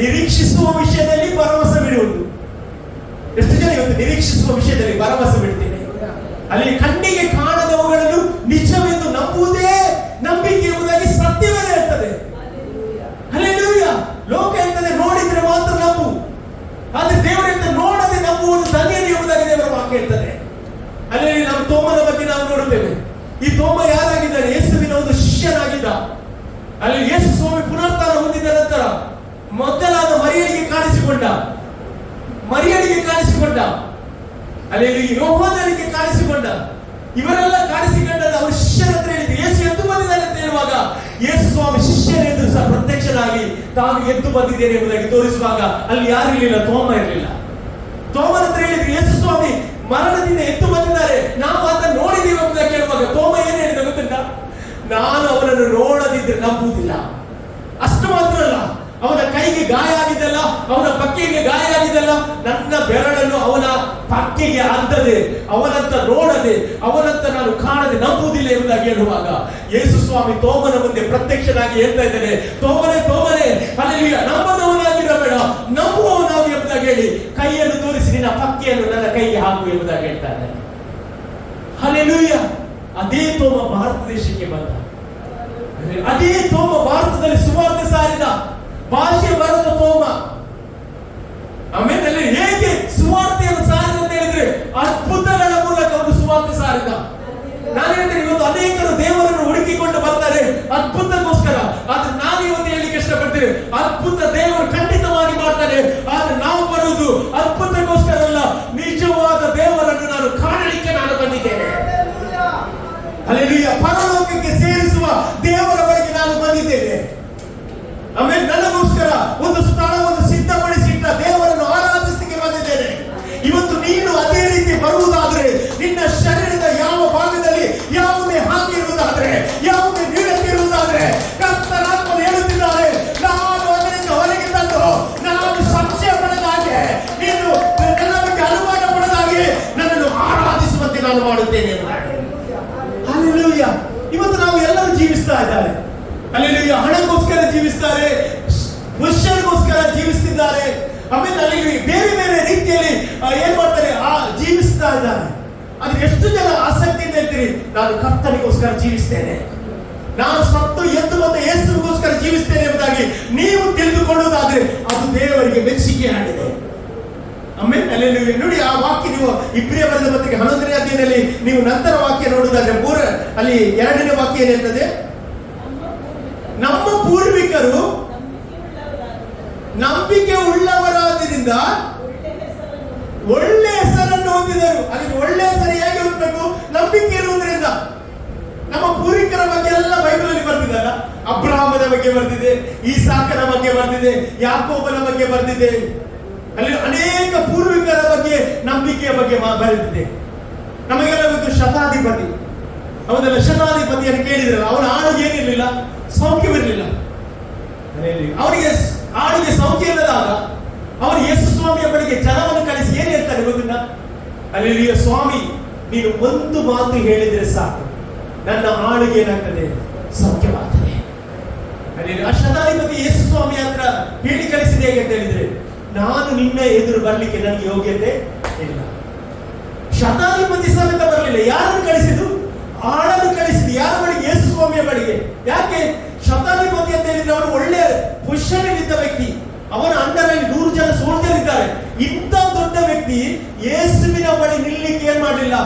ನಿರೀಕ್ಷಿಸುವ ವಿಷಯದಲ್ಲಿ ಭರವಸೆ ಬಿಡುವುದು. ಎಷ್ಟು ಜನ ಇವತ್ತು ನಿರೀಕ್ಷಿಸುವ ವಿಷಯದಲ್ಲಿ ಭರವಸೆ ಬಿಡ್ತೇನೆ? ಅಲ್ಲಿ ಕಣ್ಣಿಗೆ ಕಾಣದವುಗಳನ್ನು ನಿಜವೆಂದು ನಂಬುವುದೇ ನಂಬಿಕೆ ಎಂಬುದಾಗಿ ಸತ್ಯವೇ ಇರ್ತದೆ. ಹಲ್ಲೆಲೂಯಾ. ಲೋಕ ಎಂತದೆ, ನೋಡಿದ್ರೆ ಮಾತ್ರ ನಂಬು, ಆದ್ರೆ ದೇವರಿಂದ ನೋಡದೆ ನಂಬುವುದು ಧನ್ಯರು ಎಂಬುದಾಗಿ ದೇವರ ವಾಕ್ಯ ಇರ್ತದೆ. ಅಲ್ಲಿ ನಮ್ಮ ತೋಮನ ಬಗ್ಗೆ ನಾವು ನೋಡುತ್ತೇವೆ. ಈ ತೋಮ ಯಾರಾಗಿದ್ದಾನೆ? ಯೇಸುವಿನ ಒಂದು ಶಿಷ್ಯನಾಗಿದ್ದ. ಅಲ್ಲಿ ಯೇಸು ಸ್ವಾಮಿ ಪುನರುತ್ಥಾನ ಹೊಂದಿದ ನಂತರ ಮೊದಲಾದ ಮರಿಯಳಿಗೆ ಕಾಣಿಸಿಕೊಂಡ, ಅಲ್ಲಿ ಯೋಹಾನನಿಗೆ ಕಾಣಿಸಿಕೊಂಡ. ಇವರೆಲ್ಲ ಕಾಣಿಸಿಕೊಂಡದ್ದು ಅವರ ಶಿಷ್ಯರ ಹತ್ರ ಹೇಳಿದ್ರು, ಯೇಸು ಎದ್ದು ಬಂದಿದ್ದಾನೆ ಅಂತ ಹೇಳುವಾಗ ಯೇಸು ಸ್ವಾಮಿ ಶಿಷ್ಯರೆಂದು ಸಹ ಪ್ರತ್ಯಕ್ಷನಾಗಿ ತಾನು ಎದ್ದು ಬಂದಿದ್ದೇನೆ ಎಂಬುದಾಗಿ ತೋರಿಸುವಾಗ ಅಲ್ಲಿ ಯಾರು ಇರಲಿಲ್ಲ, ತೋಮ ಇರಲಿಲ್ಲ. ತೋಮನ ಹತ್ರ ಹೇಳಿದ್ರು, ಯೇಸು ಸ್ವಾಮಿ ಮರಣದಿಂದ ಎದ್ದು ಬಂದಿದ್ದಾರೆ, ನಾವು ಅದನ್ನು ನೋಡಿದ್ದೀವಿ ಅಂತ ಕೇಳುವಾಗ ತೋಮ ಏನ್ ಹೇಳಿದ ಗೊತ್ತುಂಟ? ನಾನು ಅವನನ್ನು ನೋಡದಿದ್ರೆ ನಂಬುವುದಿಲ್ಲ. ಅಷ್ಟು ಮಾತ್ರ ಅಲ್ಲ, ಅವನ ಕೈಗೆ ಗಾಯ ಆಗಿದ್ದಲ್ಲ, ಅವನ ಪಕ್ಕೆಗೆ ಗಾಯ ಆಗಿದ್ದಲ್ಲ, ನನ್ನ ಬೆರಳನ್ನು ಅವನ ಪಕ್ಕೆಗೆ ಅದ್ದದೆ, ಅವನಂತ ನೋಡದೆ, ಅವನಂತ ನಾನು ಕಾಣದೆ ನಂಬುವುದಿಲ್ಲ ಎಂಬುದಾಗಿ ಹೇಳುವಾಗ ಯೇಸು ಸ್ವಾಮಿ ತೋಮನ ಮುಂದೆ ಪ್ರತ್ಯಕ್ಷನಾಗಿ ಹೇಳ್ತಾ ಇದ್ದಾನೆ, ತೋಮನೆ ತೋಮನೆ, ಅಲ್ಲಿ ನಂಬದವನಾಗಿರಬೇಡ, ನಂಬುವವನಾಗಿ ಎಂಬುದಾಗಿ ಹೇಳಿ ಕೈಯನ್ನು ತೋರಿಸಿ ನಿನ್ನ ಪಕ್ಕೆಯನ್ನು ನನ್ನ ಕೈಗೆ ಹಾಕು ಎಂಬುದಾಗಿ ಹೇಳ್ತಾ ಇದ್ದಾನೆ. ಹಲ್ಲೆಲೂಯಾ. ಅದೇ ತೋಮ ಭಾರತ ದೇಶಕ್ಕೆ ಬಂದ. ಅದೇ ತೋಮ ಭಾರತದಲ್ಲಿ ಸುವಾರ್ತೆ ಸಾರಿದ, ಭಾಷೆ ಬರದ ತೋಮ. ಆಮೇಲೆ ಹೇಗೆ ಸುವಾರ್ತೆಯನ್ನು ಸಾರಿದ ಅಂತ ಹೇಳಿದ್ರೆ ಅದ್ಭುತಗಳ ಮೂಲಕ ಒಂದು ಸುವಾರ್ತೆ ಸಾರಿದ. ನಾನು ಹೇಳ್ತೇನೆ, ಇವತ್ತು ಅನೇಕರು ದೇವರನ್ನು ಹುಡುಕಿಕೊಂಡು ಬರ್ತಾರೆ ಅದ್ಭುತಕ್ಕೋಸ್ಕರ. ಆದ್ರೆ ನಾನು ಇವತ್ತು ಹೇಳಿಕ್ಕೆ ಇಷ್ಟಪಡ್ತೇನೆ, ಅದ್ಭುತ ದೇವರು ಖಂಡಿತವಾಗಿ ಮಾಡ್ತಾನೆ, ಆದ್ರೆ ನಾವು ಬರುವುದು ಅದ್ಭುತಕ್ಕೋಸ್ಕರ ಅಲ್ಲ, ನಿಜವಾದ ದೇವರನ್ನು ನಾನು ಕಾಣಲಿಕ್ಕೆ ನಾನು ಬಂದಿದ್ದೇನೆ. ಹಲ್ಲೆಲೂಯಾ. ಪರಲೋಕಕ್ಕೆ ಸೇರಿಸುವ ದೇವರ ಬಳಿಗೆ ನಾನು ಬಂದಿದ್ದೇನೆ. ಆಮೇಲೆ ನನಗೋಸ್ಕರ ಒಂದು ಸ್ಥಳವನ್ನು ಸಿದ್ಧಪಡಿಸಿಟ್ಟ ದೇವರನ್ನು ಆರಾಧಿಸಲಿಕ್ಕೆ ಬಂದಿದ್ದೇನೆ. ಇವತ್ತು ನೀನು ಅದೇ ರೀತಿ ಬರುವುದಾದ್ರೆ, ನಿನ್ನ ಶರೀರದ ಯಾವ ಭಾಗದಲ್ಲಿ ಯಾವುದೇ ಹಾಗೆ ಇರುವುದಾದ್ರೆ, ಯಾವುದೇ ನ್ಯೂನತೆ ಇರುವುದಾದ್ರೆ, ಕರ್ತನಾತ್ಮನು ಹೇಳುತ್ತಿದ್ದಾರೆ, ನಾನು ಅದರಿಂದ ಹೊರಗೆ ತಂದು ನಾನು ಸಂಶಯ ಪಡೆದ ಹಾಗೆ, ನೀನು ನನ್ನ ಬಗ್ಗೆ ಅನುಮಾನ ಪಡೆದ ಹಾಗೆ ನನ್ನನ್ನು ಆರಾಧಿಸುವಂತೆ ನಾನು ಮಾಡುತ್ತೇನೆ. ಹಲ್ಲೆಲೂಯಾ. ಇವತ್ತು ನಾವು ಎಲ್ಲರೂ ಜೀವಿಸ್ತಾ ಇದ್ದಾರೆ. ಅಲ್ಲಿ ಹಣಕ್ಕೋಸ್ಕರ ಜೀವಿಸ್ತಾರೆ, ಪುರುಷರಿಗೋಸ್ಕರ ಜೀವಿಸ್ತಿದ್ದಾರೆ, ಆಮೇಲೆ ಅಲ್ಲಿ ಬೇರೆ ಬೇರೆ ರೀತಿಯಲ್ಲಿ ಏನ್ ಮಾಡ್ತಾರೆ, ಜೀವಿಸ್ತಾ ಇದ್ದಾರೆ. ಆದ್ರೆ ಎಷ್ಟು ಜನ ಆಸಕ್ತಿಯಿಂದ ಹೇಳ್ತೀರಿ, ನಾನು ಕರ್ತನಿಗೋಸ್ಕರ ಜೀವಿಸ್ತೇನೆ, ನಾನು ಸತ್ತು ಎದ್ದು ಬಂದ ಯೇಸುವಿಗೋಸ್ಕರ ಜೀವಿಸ್ತೇನೆ ಎಂಬುದಾಗಿ ನೀವು ತಿಳಿದುಕೊಳ್ಳುವುದಾದ್ರೆ ಅದು ದೇವರಿಗೆ ಮೆಚ್ಚುಗೆ ಆಗಿದೆ. ಆಮೇಲೆ ಅಲ್ಲಿ ನೋಡಿ, ಆ ವಾಕ್ಯ ನೀವು ಇಬ್ರಿಯ ಬರೆದ ಪತ್ರಿಕೆ 11ನೇ ಅಧ್ಯಾಯದಲ್ಲಿ ನೀವು ನಂತರ ವಾಕ್ಯ ನೋಡುವುದಾದ್ರೆ ಅಲ್ಲಿ 2ನೇ ವಾಕ್ಯ ಏನಿರ್ತದೆ? ನಮ್ಮ ಪೂರ್ವಿಕರು ನಂಬಿಕೆ ಉಳ್ಳವರಾದ್ದರಿಂದ ಒಳ್ಳೆ ಹೆಸರನ್ನು ಹೊಂದಿದರು. ಅದಕ್ಕೆ ಒಳ್ಳೆ ಹೆಸರು ಹೇಗೆ ಹೊಂದಬೇಕು? ನಂಬಿಕೆ ಇರುವುದರಿಂದ. ನಮ್ಮ ಪೂರ್ವಿಕರ ಬಗ್ಗೆ ಎಲ್ಲ ಬೈಬಲಲ್ಲಿ ಬರ್ತಿದಲ್ಲ, ಅಬ್ರಹಾಮನ ಬಗ್ಗೆ ಬರ್ತಿದೆ, ಈಸಾಕನ ಬಗ್ಗೆ ಬರ್ತಿದೆ, ಯಾಕೋಬನ ಬಗ್ಗೆ ಬರ್ತಿದೆ. ಅಲ್ಲಿ ಅನೇಕ ಪೂರ್ವಿಕರ ಬಗ್ಗೆ ನಂಬಿಕೆಯ ಬಗ್ಗೆ ಬರೆದಿದೆ. ನಮಗೆಲ್ಲ ಗೊತ್ತು ಶತಾಧಿಪತಿ, ಅವನೆಲ್ಲ ಶತಾಧಿಪತಿಯನ್ನು ಕೇಳಿದ್ರೆ ಅವನ ಆಳುಗೆ ಏನಿರಲಿಲ್ಲ, ಏನಿರಲಿಲ್ಲ, ಸೌಖ್ಯವಿರಲಿಲ್ಲ. ಅವನಿಗೆ ಆಳಿಗೆ ಸೌಖ್ಯ ಇಲ್ಲದಾಗ ಅವನು ಯೇಸು ಸ್ವಾಮಿಯ ಬಳಿಗೆ ಜನವನ್ನು ಕಳಿಸಿ ಏನ್ ಹೇಳ್ತಾನೆ ಗೊತ್ತಿಲ್ಲ? ಅಲ್ಲಿ ಸ್ವಾಮಿ, ನೀನು ಒಂದು ಮಾತು ಹೇಳಿದ್ರೆ ಸಾಕು, ನನ್ನ ಆಳಿಗೆ ಏನಾಗ್ತದೆ, ಸೌಖ್ಯವಾಗ್ತದೆ. ಅಲ್ಲಿ ಆ ಶತಾಧಿಪತಿ ಯೇಸು ಸ್ವಾಮಿ ಹತ್ರ ಹೇಳಿ ಕಳಿಸಿದೆ ಹೇಗೆ ಅಂತ ಹೇಳಿದ್ರೆ, ನಾನು ನಿನ್ನ ಎದುರು ಬರ್ಲಿಕ್ಕೆ ನನಗೆ ಯೋಗ್ಯತೆ ಇಲ್ಲ. ಶತಾಧಿಪತಿ ಸಮೇತ ಬರಲಿಲ್ಲ. ಯಾರನ್ನು ಕಳಿಸಿದ್ರು? ಆಳನ್ನು ಕಳಿಸಿದ್ರು. ಯಾರ ಬಳಿಗೆ? ಯೇಸು ಸ್ವಾಮಿಯ ಬಳಿಗೆ. ಯಾಕೆ? ಶತಾಧಿಪತಿ ಅಂತ ಹೇಳಿದ್ರೆ ಅವನು ಒಳ್ಳೆ ಪೊಸಿಷನ್ ಇದ್ದ ವ್ಯಕ್ತಿ, ಅವನ ಅಂಡರಲ್ಲಿ 100 ಜನ ಸೋಲ್ಜರ್ ಇದ್ದಾರೆ. ಇಂಥ ದೊಡ್ಡ ವ್ಯಕ್ತಿ ಯೇಸುವಿನ ಬಳಿ ನಿಲ್ಲಿಕ್ಕೆ ಏನ್ ಮಾಡಲಿಲ್ಲ.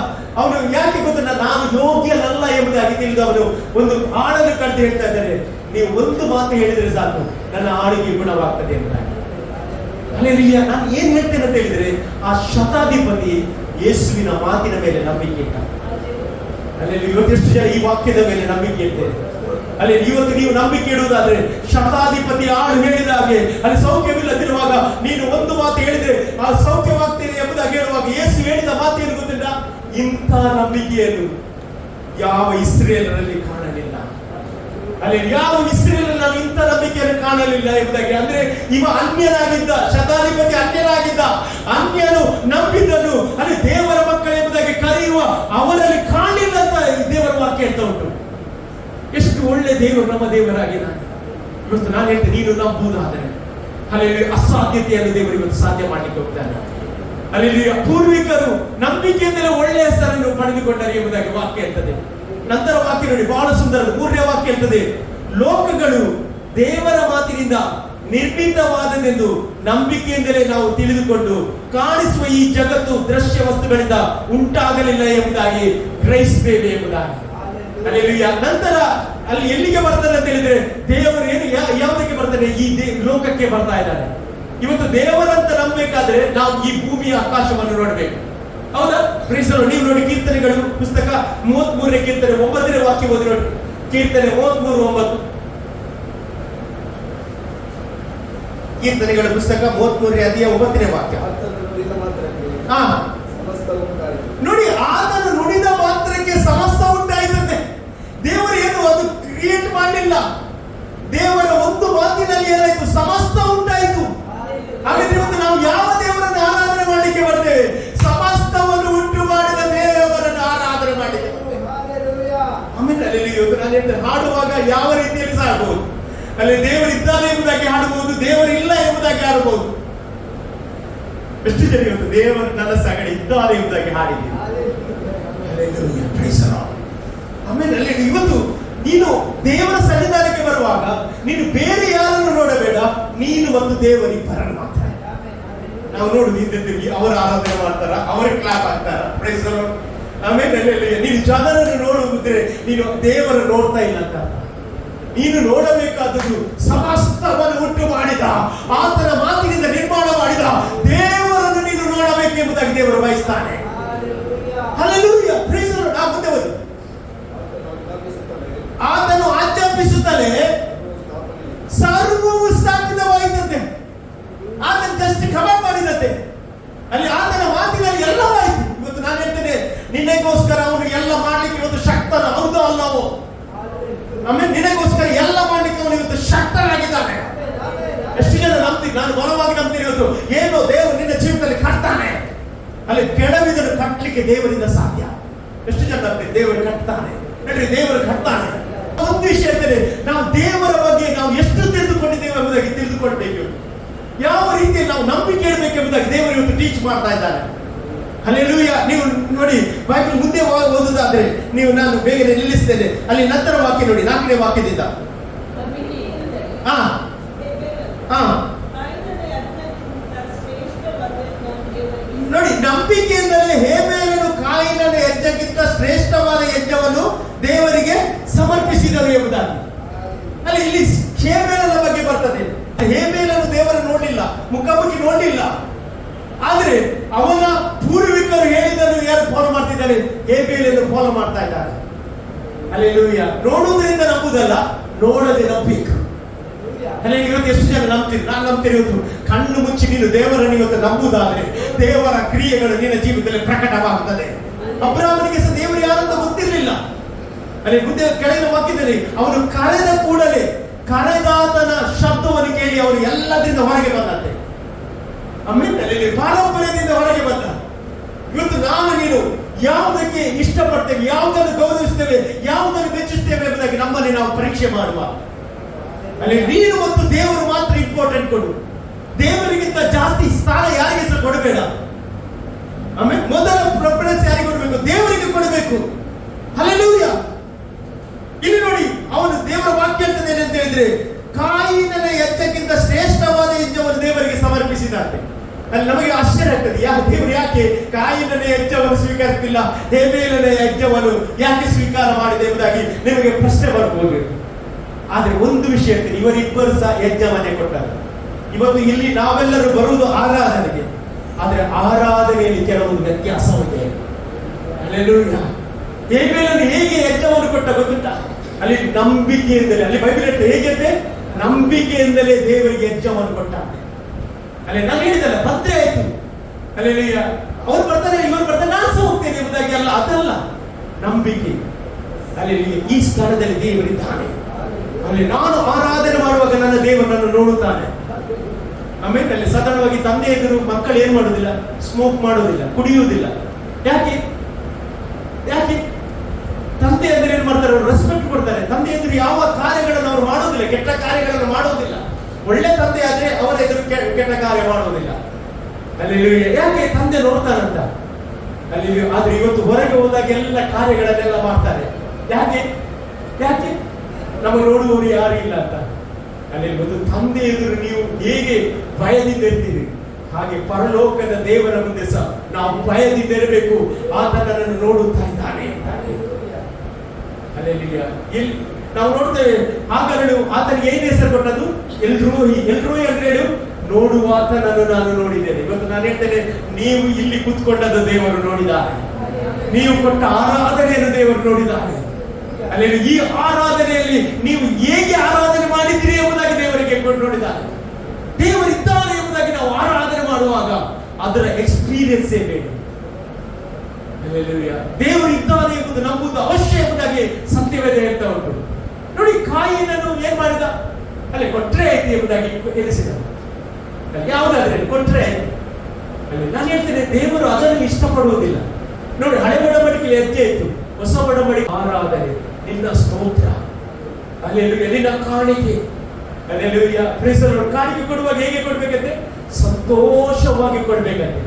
ಅವನು ಯಾಕೆ ಗೊತ್ತಿಲ್ಲ, ನಾನು ಯೋಗ್ಯನಲ್ಲ ಎಂಬುದಾಗಿ ತಿಳಿದವನು ಒಂದು ಆಳನ್ನು ಕರೆದು ಹೇಳ್ತಾ ಇದ್ದಾರೆ, ನೀವು ಒಂದು ಮಾತು ಹೇಳಿದ್ರೆ ಸಾಕು, ನನ್ನ ಆಳಿಗೆ ಗುಣವಾಗ್ತದೆ ಎಂಬುದಾಗಿ. ಅಲ್ಲೆಲ್ಲ ನಾನು ಏನ್ ಹೇಳ್ತೇನೆ ಅಂತ ಹೇಳಿದ್ರೆ, ಆ ಶತಾಧಿಪತಿ ಯೇಸುವಿನ ಮಾತಿನ ಮೇಲೆ ನಂಬಿಕೆ ಇಟ್ಟ. ಅಲ್ಲಿ ಇವತ್ತೆಷ್ಟು ಜನ ಈ ವಾಕ್ಯದ ಮೇಲೆ ನಂಬಿಕೆ ಇರ್ತೇವೆ. ಅಲ್ಲಿ ಇವತ್ತು ನೀವು ನಂಬಿಕೆ ಇಡುವುದಾದ್ರೆ, ಶತಾಧಿಪತಿ ಆಳು ಹೇಳಿದ ಹಾಗೆ ಅಲ್ಲಿ ಸೌಖ್ಯವಿಲ್ಲದಿರುವಾಗ ನೀನು ಒಂದು ಮಾತು ಹೇಳಿದ್ರೆ ಆ ಸೌಖ್ಯವಾಗ್ತೇನೆ ಎಂಬುದಾಗಿ ಹೇಳುವಾಗ ಯೇಸು ಹೇಳಿದ ಮಾತು ಏನು ಗೊತ್ತಿಲ್ಲ? ಇಂಥ ನಂಬಿಕೆಯನ್ನು ಯಾವ ಇಸ್ರೇಲರಲ್ಲಿ ಕಾಣಲಿಲ್ಲ. ಅಲ್ಲಿ ಯಾವ ಇಸ್ರೇಲಲ್ಲಿ ನಾನು ಇಂಥ ನಂಬಿಕೆಯನ್ನು ಕಾಣಲಿಲ್ಲ ಎಂಬುದಾಗಿ. ಅಂದ್ರೆ ಇವ ಅನ್ಯನಾಗಿದ್ದ, ಶತಾಧಿಪತಿ ಅನ್ಯನಾಗಿದ್ದ, ಅನ್ಯನು ನಂಬಿದ್ದನು ಅಲ್ಲಿ ದೇವರ ಮಕ್ಕಳು ಎಂಬುದಾಗಿ ಕರೆಯುವ ಅವರಲ್ಲಿ ಕಾಣಲಿಲ್ಲ ಅಂತ ದೇವರ ವಾಕ್ಯ ಹೇಳ್ತಾ ಉಂಟು. ಎಷ್ಟು ಒಳ್ಳೆ ದೇವರು ನಮ್ಮ ದೇವರಾಗಿದ್ದಾನೆ. ಇವತ್ತು ನಾನು ಹೇಳ್ತೇನೆ, ನೀನು ನಂಬುವುದಾದರೆ ಅಲ್ಲಿ ಅಸಾಧ್ಯತೆಯನ್ನು ದೇವರು ಇವತ್ತು ಸಾಧ್ಯ ಮಾಡಲಿಕ್ಕೆ ಹೋಗ್ತಾನೆ. ಅಲ್ಲಿ ಪೂರ್ವಿಕರು ನಂಬಿಕೆಯಿಂದಲೇ ಒಳ್ಳೆಯ ಹೆಸರನ್ನು ಪಡೆದುಕೊಂಡರು ಎಂಬುದಾಗಿ ವಾಕ್ಯ ಹೇಳ್ತದೆ. ನಂತರ ವಾಕ್ಯ ನೋಡಿ, ಬಹಳ ಸುಂದರ 3ನೇ ವಾಕ್ಯ ಹೇಳ್ತದೆ, ಲೋಕಗಳು ದೇವರ ಮಾತಿನಿಂದ ನಿರ್ಮಿತವಾದದೆಂದು ನಂಬಿಕೆಯಿಂದಲೇ ನಾವು ತಿಳಿದುಕೊಂಡು ಕಾಣಿಸುವ ಈ ಜಗತ್ತು ದೃಶ್ಯ ವಸ್ತುಗಳಿಂದ ಉಂಟಾಗಲಿಲ್ಲ ಎಂಬುದಾಗಿ ಗ್ರಹಿಸಬೇಕು ಎಂಬುದಾಗಿ. ಅಲ್ಲೆಲ್ಲೂಯ್ಯ. ನಂತರ ಅಲ್ಲಿ ಎಲ್ಲಿಗೆ ಬರ್ತಾನೆ ಅಂತ ಹೇಳಿದ್ರೆ, ದೇವರು ಏನು ಯಾವುದಕ್ಕೆ ಬರ್ತಾನೆ? ಈ ಲೋಕಕ್ಕೆ ಬರ್ತಾ ಇದ್ದಾನೆ. ಇವತ್ತು ದೇವರಂತ ನಂಬಬೇಕಾದ್ರೆ ನಾವು ಈ ಭೂಮಿಯ ಆಕಾಶವನ್ನು ನೋಡಬೇಕು. ಹೌದಾ? ಪ್ರೀಸರು ನೀವು ನೋಡಿ, ಕೀರ್ತನೆಗಳು ಪುಸ್ತಕ 33ನೇ ಕೀರ್ತನೆ 9ನೇ ವಾಕ್ಯ ಓದಿ ನೋಡಿ. ಕೀರ್ತನೆ 33:9. ಕೀರ್ತನೆಗಳ ಪುಸ್ತಕ 33ನೇ ಅಧ್ಯಾಯ 9ನೇ ವಾಕ್ಯ. ನೋಡಿ, ಆತನು ನುಡಿದ ಮಾತ್ರಕ್ಕೆ ಸಮಸ್ತ ಉಂಟಾಯಿತಂತೆ. ದೇವರು ಏನು ಅದು ಕ್ರಿಯೇಟ್ ಮಾಡಲಿಲ್ಲ. ದೇವರ ಒಂದು ಮಾತಿನಲ್ಲಿ ಏನಾಯ್ತು? ಸಮಸ್ತ ಉಂಟಾಯಿತು. ಹಾಗಾದ್ರೆ ಇವತ್ತು ನಾವು ಯಾವ ದೇವರನ್ನು ಆರಾಧನೆ ಮಾಡಲಿಕ್ಕೆ ಬರ್ತೇವೆ? ಸಮಸ್ತವನ್ನು ಉಂಟು ಮಾಡಿದ ದೇವರನ್ನು ಆರಾಧನೆ ಮಾಡಲಿಕ್ಕೆ ಬರ್ತೇವೆ. ಆಮೇಲೆ ಅಲ್ಲಿ ಇವತ್ತು ನಾನು ಹೇಳ್ತೇನೆ, ಹಾಡುವಾಗ ಯಾವ ರೀತಿಯಲ್ಲಿ ಸಹ ಹಾಡಬಹುದು. ಅಲ್ಲಿ ದೇವರು ಇದ್ದಾನೆ ಎಂಬುದಾಗಿ ಹಾಡಬಹುದು, ದೇವರು ಇಲ್ಲ ಎಂಬುದಾಗಿ ಹಾಡಬಹುದು. ಎಷ್ಟು ಜನ ಇವತ್ತು ದೇವರು ನನ್ನ ಸಂಗಡ ಇದ್ದಾರೆ ಎಂಬುದಾಗಿ ಹಾಡಿದ್ದೀವಿ. ಆಮೇಲೆ ಅಲ್ಲಿ ಇವತ್ತು ನೀನು ದೇವರ ಸನ್ನಿಧಾನಕ್ಕೆ ಬರುವಾಗ ನೀನು ಬೇರೆ ಯಾರನ್ನು ನೋಡಬೇಡ, ನೀನು ಒಂದು ದೇವರಿಬ್ಬರನ್ನು ಮಾತ್ರ. ನಾವು ನೋಡುದು ಇದ್ದಿದ್ದೀವಿ, ಅವರು ಆರಾಧನೆ ಮಾಡ್ತಾರ, ಅವರ ಕ್ಲಾಪ್ ಆಗ್ತಾರ. ಆಮೇಲೆ ನೀನು ಜನರನ್ನು ನೋಡುವುದಿದ್ರೆ ನೀನು ದೇವರ ನೋಡ್ತಾ ಇಲ್ಲ ಅಂತ. ನೀನು ನೋಡಬೇಕಾದದ್ದು ಸಮಸ್ತವನ್ನು ಉಂಟು ಮಾಡಿದ, ಆತನ ಮಾತಿನಿಂದ ನಿರ್ಮಾಣ ಮಾಡಿದ ದೇವರನ್ನು ನೀನು ನೋಡಬೇಕೆಂಬುದಾಗಿ ದೇವರು ಬಯಸ್ತಾನೆ. Hallelujah, praise the Lord. ಆ ಮುಂದೆ ಓದಿ. ಆತನು ಆಜ್ಞಾಪಿಸುತ್ತಲೇ ಸರ್ವವು ಸ್ಥಾಪಿತವಾಯಿತಂತೆ. ಆತನು ಜಸ್ಟ್ ಕಮಾಂಡ್ ಮಾಡಿದಂತೆ. ಅಲ್ಲಿ ಆತನ ಮಾತಿನಲ್ಲಿ ಎಲ್ಲವಾಯಿತು. ಇವತ್ತು ನಾನು ಹೇಳ್ತೇನೆ, ನಿನಗೋಸ್ಕರ ಅವನು ಎಲ್ಲ ಮಾಡ್ಲಿಕ್ಕೆ ಇವತ್ತು ಶಕ್ತನ. ಹೌದು ಅಲ್ಲವೋ? ಆಮೇಲೆ ನಿನಗೋಸ್ಕರ ಎಲ್ಲ ಮಾಡ್ಲಿಕ್ಕೆ ಅವನು ಇವತ್ತು ಶಕ್ತನಾಗಿದ್ದಾನೆ. ಎಷ್ಟು ಜನ ನಂಬ್ತೀವಿ? ನಾನು ಬಲವಾಗಿ ನಂಬ್ತೀನಿ ಇವತ್ತು. ಏನೋ ದೇವರು ನಿನ್ನ ಜೀವಿತದಲ್ಲಿ ಕಟ್ತಾನೆ. ಅಲ್ಲಿ ಕೆಡವಿದನ್ನು ಕಟ್ಟಲಿಕ್ಕೆ ದೇವರಿಂದ ಸಾಧ್ಯ. ಎಷ್ಟು ಜನ ನಂಬ್ತೀವಿ? ದೇವರು ಕಟ್ತಾನೆ. ನೋಡ್ರಿ, ದೇವರು ಕಟ್ತಾನೆ. ಒಂದು ವಿಷಯ ಹೇಳ್ತೇನೆ, ನಾವು ದೇವರ ಬಗ್ಗೆ ನಾವು ಎಷ್ಟು ತಿಳಿದುಕೊಂಡಿದ್ದೇವೆ ಎಂಬುದಾಗಿ ತಿಳಿದುಕೊಳ್ಬೇಕು. ಯಾವ ರೀತಿಯಲ್ಲಿ ನಾವು ನಂಬಿಕೆ ಇಡಬೇಕೆಂಬುದಾಗಿ ದೇವರು ಇವತ್ತು ಟೀಚ್ ಮಾಡ್ತಾ ಇದ್ದಾನೆ. ಹಲ್ಲೆಲೂಯಾ. ನೀವು ನೋಡಿ, ಬೈಬಲ್ ಮುಂದೆ ಓದುವುದಾದ್ರೆ ನೀವು, ನಾನು ಬೇಗನೆ ನಿಲ್ಲಿಸ್ತೇನೆ. ಅಲ್ಲಿ ನಂತರ ವಾಕ್ಯ ನೋಡಿ, 4ನೇ ವಾಕ್ಯದಿಂದ. ನೋಡಿ, ನಂಬಿಕೆಯಿಂದಲೇ ಹೇಬೇಲನು ಕಾಯಿನನ ಯಜ್ಞಕ್ಕಿಂತ ಶ್ರೇಷ್ಠವಾದ ಯಜ್ಞವನ್ನು ದೇವರಿಗೆ ಸಮರ್ಪಿಸಿದರು ಎಂಬುದಾಗಿ. ಅಲ್ಲಿ ಇಲ್ಲಿ ಹೇಬೇಲನ ಬಗ್ಗೆ ಬರ್ತದೆ. ಹೇಬೇಲನು ದೇವರ ನೋಡಲಿಲ್ಲ, ಮುಖಾಮುಖಿ ನೋಡಲಿಲ್ಲ. ಆದ್ರೆ ಅವನ ಪೂರ್ವಿಕರು ಹೇಳಿದನ್ನು ಯಾರು ಫಾಲೋ ಮಾಡ್ತಿದ್ದಾರೆ? ಹೇಬೇಲನ್ನು ಫಾಲೋ ಮಾಡ್ತಾ ಇದ್ದಾರೆ. ಹಲ್ಲೆಲೂಯಾ. ನೋಡುವುದರಿಂದ ನಂಬುದಲ್ಲ, ನೋಡದೆ ನಂಬಬೇಕು. ಅಲ್ಲೇ ಇವತ್ತು ಎಷ್ಟು ಜನ ನಂಬ್ತೀರಿ? ನಾನು ನಂಬ್ತೀನಿ. ಇವತ್ತು ಕಣ್ಣು ಮುಚ್ಚಿ ನೀನು ದೇವರನ್ನು ಇವತ್ತು ನಂಬುದಾದ್ರೆ ದೇವರ ಕ್ರಿಯೆಗಳು ನಿನ್ನ ಜೀವಿತದಲ್ಲಿ ಪ್ರಕಟವಾಗುತ್ತದೆ. ಅಬ್ರಾಹ್ಮನಿಗೆ ಸಹ ದೇವರು ಯಾರಂತ ಗೊತ್ತಿರಲಿಲ್ಲ. ಅಲ್ಲಿ ಮುಂದೆ ಕೆಳಗಿನ ವಾಕ್ಯದಲ್ಲಿ ಅವನು ಕರೆದ ಕೂಡಲೇ ಕರೆದಾತನ ಶಬ್ದವನ್ನು ಕೇಳಿ ಅವನು ಎಲ್ಲದಿಂದ ಹೊರಗೆ ಬಂದಂತೆ. ಆಮೇಲೆ ಪಾರಂಪರ್ಯದಿಂದ ಹೊರಗೆ ಬಂದ. ಇವತ್ತು ನಾನು ನೀನು ಯಾವುದಕ್ಕೆ ಇಷ್ಟಪಡ್ತೇವೆ, ಯಾವುದನ್ನು ಗೌರವಿಸ್ತೇವೆ, ಯಾವುದನ್ನು ಮೆಚ್ಚಿಸ್ತೇವೆ ಎಂಬುದಾಗಿ ನಮ್ಮಲ್ಲಿ ನಾವು ಪರೀಕ್ಷೆ ಮಾಡುವ. ಅಲ್ಲಿ ನೀನು ಮತ್ತು ದೇವರು ಮಾತ್ರ ಇಂಪಾರ್ಟೆಂಟ್ ಕೊಡು. ದೇವರಿಗಿಂತ ಜಾಸ್ತಿ ಸ್ಥಾನ ಯಾರಿಗೆ ಸಹ ಕೊಡಬೇಡ. ಆಮೇಲೆ ಮೊದಲ ಪ್ರಿಫರೆನ್ಸ್ ಯಾರಿಗೆ ಕೊಡಬೇಕು? ದೇವರಿಗೆ ಕೊಡಬೇಕು. ಹಲ್ಲೆಲೂಯಾ. ಇಲ್ಲಿ ನೋಡಿ, ಅವನು ದೇವರ ವಾಕ್ಯ ಹೇಳ್ತದೆ ಅಂತ ಹೇಳಿದ್ರೆ, ಕಾಯಿನನ ಯಜ್ಞಕ್ಕಿಂತ ಶ್ರೇಷ್ಠವಾದ ಯಜ್ಞವನ್ನು ದೇವರಿಗೆ ಸಮರ್ಪಿಸಿದ್ದಾರೆ. ಅಲ್ಲಿ ನಮಗೆ ಆಶ್ಚರ್ಯ ಆಗ್ತದೆ, ದೇವರು ಯಾಕೆ ಕಾಯಿನನ ಯಜ್ಞವನ್ನು ಸ್ವೀಕರಿಸುತ್ತಿಲ್ಲ, ಹೇಬೇಲನ ಯಜ್ಞವನ್ನು ಯಾಕೆ ಸ್ವೀಕಾರ ಮಾಡಿದೆ ಎಂಬುದಾಗಿ ನಿಮಗೆ ಪ್ರಶ್ನೆ ಬರಬಹುದು. ಆದ್ರೆ ಒಂದು ವಿಷಯ ಹೇಳ್ತೀನಿ, ಇವರಿಬ್ಬರು ಸಹ ಯಜ್ಞವನ್ನೇ ಕೊಟ್ಟಾರೆ. ಇವತ್ತು ಇಲ್ಲಿ ನಾವೆಲ್ಲರೂ ಬರುವುದು ಆರಾಧನೆಗೆ, ಆದ್ರೆ ಆರಾಧನೆಯಲ್ಲಿ ಕೆಲವೊಂದು ವ್ಯತ್ಯಾಸವಿದೆ. ಹಲ್ಲೆಲೂಯಾ. ಹೇಬೇಲನು ಹೇಗೆ ಯಜ್ಞವನ್ನು ಕೊಟ್ಟ ಗೊತ್ತುಂಟಾ? ಅಲ್ಲಿ ನಂಬಿಕೆಯಿಂದಲೇ, ಅಲ್ಲಿ ಬೈಬಲ್ ಹೇಗೆ ನಂಬಿಕೆಯಿಂದಲೇ ದೇವರಿಗೆ ಯಜ್ಞವನ್ನು ಕೊಟ್ಟ. ಅಲ್ಲಿ ನಾನು ಹೇಳಿದಲ್ಲ, ಭದ್ರೆ ಆಯ್ತು. ಅಲ್ಲಿ ಅವ್ರು ಬರ್ತಾರೆ, ಇವರು ಬರ್ತಾರೆ, ನಾನು ಸಹ ಹೋಗ್ತೇನೆ ಎಂಬುದಾಗಿ ಅಲ್ಲ, ಅದಲ್ಲ ನಂಬಿಕೆ. ಅಲ್ಲಿ ಈ ಸ್ಥಳದಲ್ಲಿ ದೇವರಿದ್ದಾನೆ. ಅಲ್ಲಿ ನಾನು ಆರಾಧನೆ ಮಾಡುವಾಗ ನನ್ನ ದೇವರು ನನ್ನ ನೋಡುತ್ತಾನೆ. ಆಮೇಲೆ ಅಲ್ಲಿ ಸಾಧಾರಣವಾಗಿ ತಂದೆ ಎದುರು ಮಕ್ಕಳು ಏನ್ ಮಾಡುವುದಿಲ್ಲ, ಸ್ಮೋಕ್ ಮಾಡುವುದಿಲ್ಲ, ಕುಡಿಯುವುದಿಲ್ಲ. ಯಾಕೆ? ಯಾಕೆ? ತಂದೆ ಎದುರು ಏನ್ ಮಾಡ್ತಾರೆ? ಅವರು ರೆಸ್ಪೆಕ್ಟ್ ಕೊಡ್ತಾರೆ. ತಂದೆ ಎದುರು ಯಾವ ಕಾರ್ಯಗಳನ್ನು ಅವರು ಮಾಡುವುದಿಲ್ಲ, ಕೆಟ್ಟ ಕಾರ್ಯಗಳನ್ನು ಮಾಡುವುದಿಲ್ಲ. ಒಳ್ಳೆ ತಂದೆ ಆದ್ರೆ ಅವರ ಎದುರು ಕೆಟ್ಟ ಕಾರ್ಯ ಮಾಡುವುದಿಲ್ಲ. ಅಲ್ಲಿ ಯಾಕೆ? ತಂದೆ ನೋಡ್ತಾನಂತ. ಅಲ್ಲಿ ಆದ್ರೆ ಇವತ್ತು ಹೊರಗೆ ಹೋದಾಗ ಎಲ್ಲ ಕಾರ್ಯಗಳನ್ನೆಲ್ಲ ಮಾಡ್ತಾರೆ. ಯಾಕೆ? ಯಾಕೆ? ನಮಗೆ ನೋಡುವವರು ಯಾರು ಇಲ್ಲ ಅಂತ. ಅಲ್ಲಿ ಒಂದು ತಂದೆ ಎದುರು ನೀವು ಹೇಗೆ ಭಯದಿಂದ ಇರ್ತೀರಿ, ಹಾಗೆ ಪರಲೋಕದ ದೇವರ ಮುಂದೆ ಸಹ ನಾವು ಭಯದಿಂದ ಇರಬೇಕು. ಆತ ನನ್ನನ್ನು ನೋಡುತ್ತಾ ಇದ್ದಾನೆ ಅಂತಾನೆ. ಇಲ್ಲಿ ನಾವು ನೋಡ್ತೇವೆ, ಹಾಗರಳು ಆತನಿಗೆ ಏನು ಹೆಸರು ಕೊಟ್ಟದ್ದು? ಎಲ್ರೋಹಿ. ಎಲ್ರೋಹಿ ಅಂದ್ರೆ ಹೇಳು, ನೋಡುವಾತನನ್ನು ನಾನು ನೋಡಿದ್ದೇನೆ. ಇವತ್ತು ನಾನು ಹೇಳ್ತೇನೆ, ನೀವು ಇಲ್ಲಿ ಕೂತ್ಕೊಂಡದ್ದು ದೇವರು ನೋಡಿದ್ದಾರೆ. ನೀವು ಕೊಟ್ಟ ಆರಾಧನೆಯನ್ನು ದೇವರು ನೋಡಿದ್ದಾರೆ. ಅಲ್ಲಿ ಈ ಆರಾಧನೆಯಲ್ಲಿ ನೀವು ಹೇಗೆ ಆರಾಧನೆ ಮಾಡಿದ್ರಿ ಎಂಬುದಾಗಿ ದೇವರಿಗೆ ನೋಡಿದ್ದಾರೆ. ದೇವರಿದ್ದಾನೆ ಎಂಬುದಾಗಿ ನಾವು ಆರಾಧನೆ ಮಾಡುವಾಗ ಅದರ ಎಕ್ಸ್ಪೀರಿಯನ್ಸೇ ಬೇಡ. ದೇವರಿದ್ದಾನೆ ಎಂಬುದು ನಂಬುದು ಅವಶ್ಯ ಎಂಬುದಾಗಿ ಸತ್ಯವೇದ ಹೇಳ್ತಾ ಉಂಟು. ನೋಡಿ, ಕಾಯಿನನ್ನು ಏನ್ ಮಾಡಿದ? ಅಲ್ಲಿ ಕೊಟ್ರೆ ಆಯ್ತು ಎಂಬುದಾಗಿ ಎನಿಸಿದ. ಯಾವುದಾದ್ರೆ ಕೊಟ್ರೆ ಆಯ್ತು. ಅಲ್ಲಿ ನಾನು ಹೇಳ್ತೇನೆ, ದೇವರು ಅದನ್ನು ಇಷ್ಟಪಡುವುದಿಲ್ಲ. ನೋಡಿ, ಹಳೆ ಒಡಂಬಡಿಕೆ ಹೆಜ್ಜೆ ಇತ್ತು, ಹೊಸ ಒಡಂಬಡಿಕೆ ಆರಾಧನೆ, ನಿನ್ನ ಸ್ತೋತ್ರ, ಅಲ್ಲೆಲ್ಲೂಯ್ಯ, ನಿನ್ನ ಕಾಣಿಕೆ, ಅಲ್ಲೆಲ್ಲೂಯ್ಯ. ಕಾಣಿಕೆ ಕೊಡುವಾಗ ಹೇಗೆ ಕೊಡ್ಬೇಕಂತೆ? ಸಂತೋಷವಾಗಿ ಕೊಡ್ಬೇಕಂತೆ.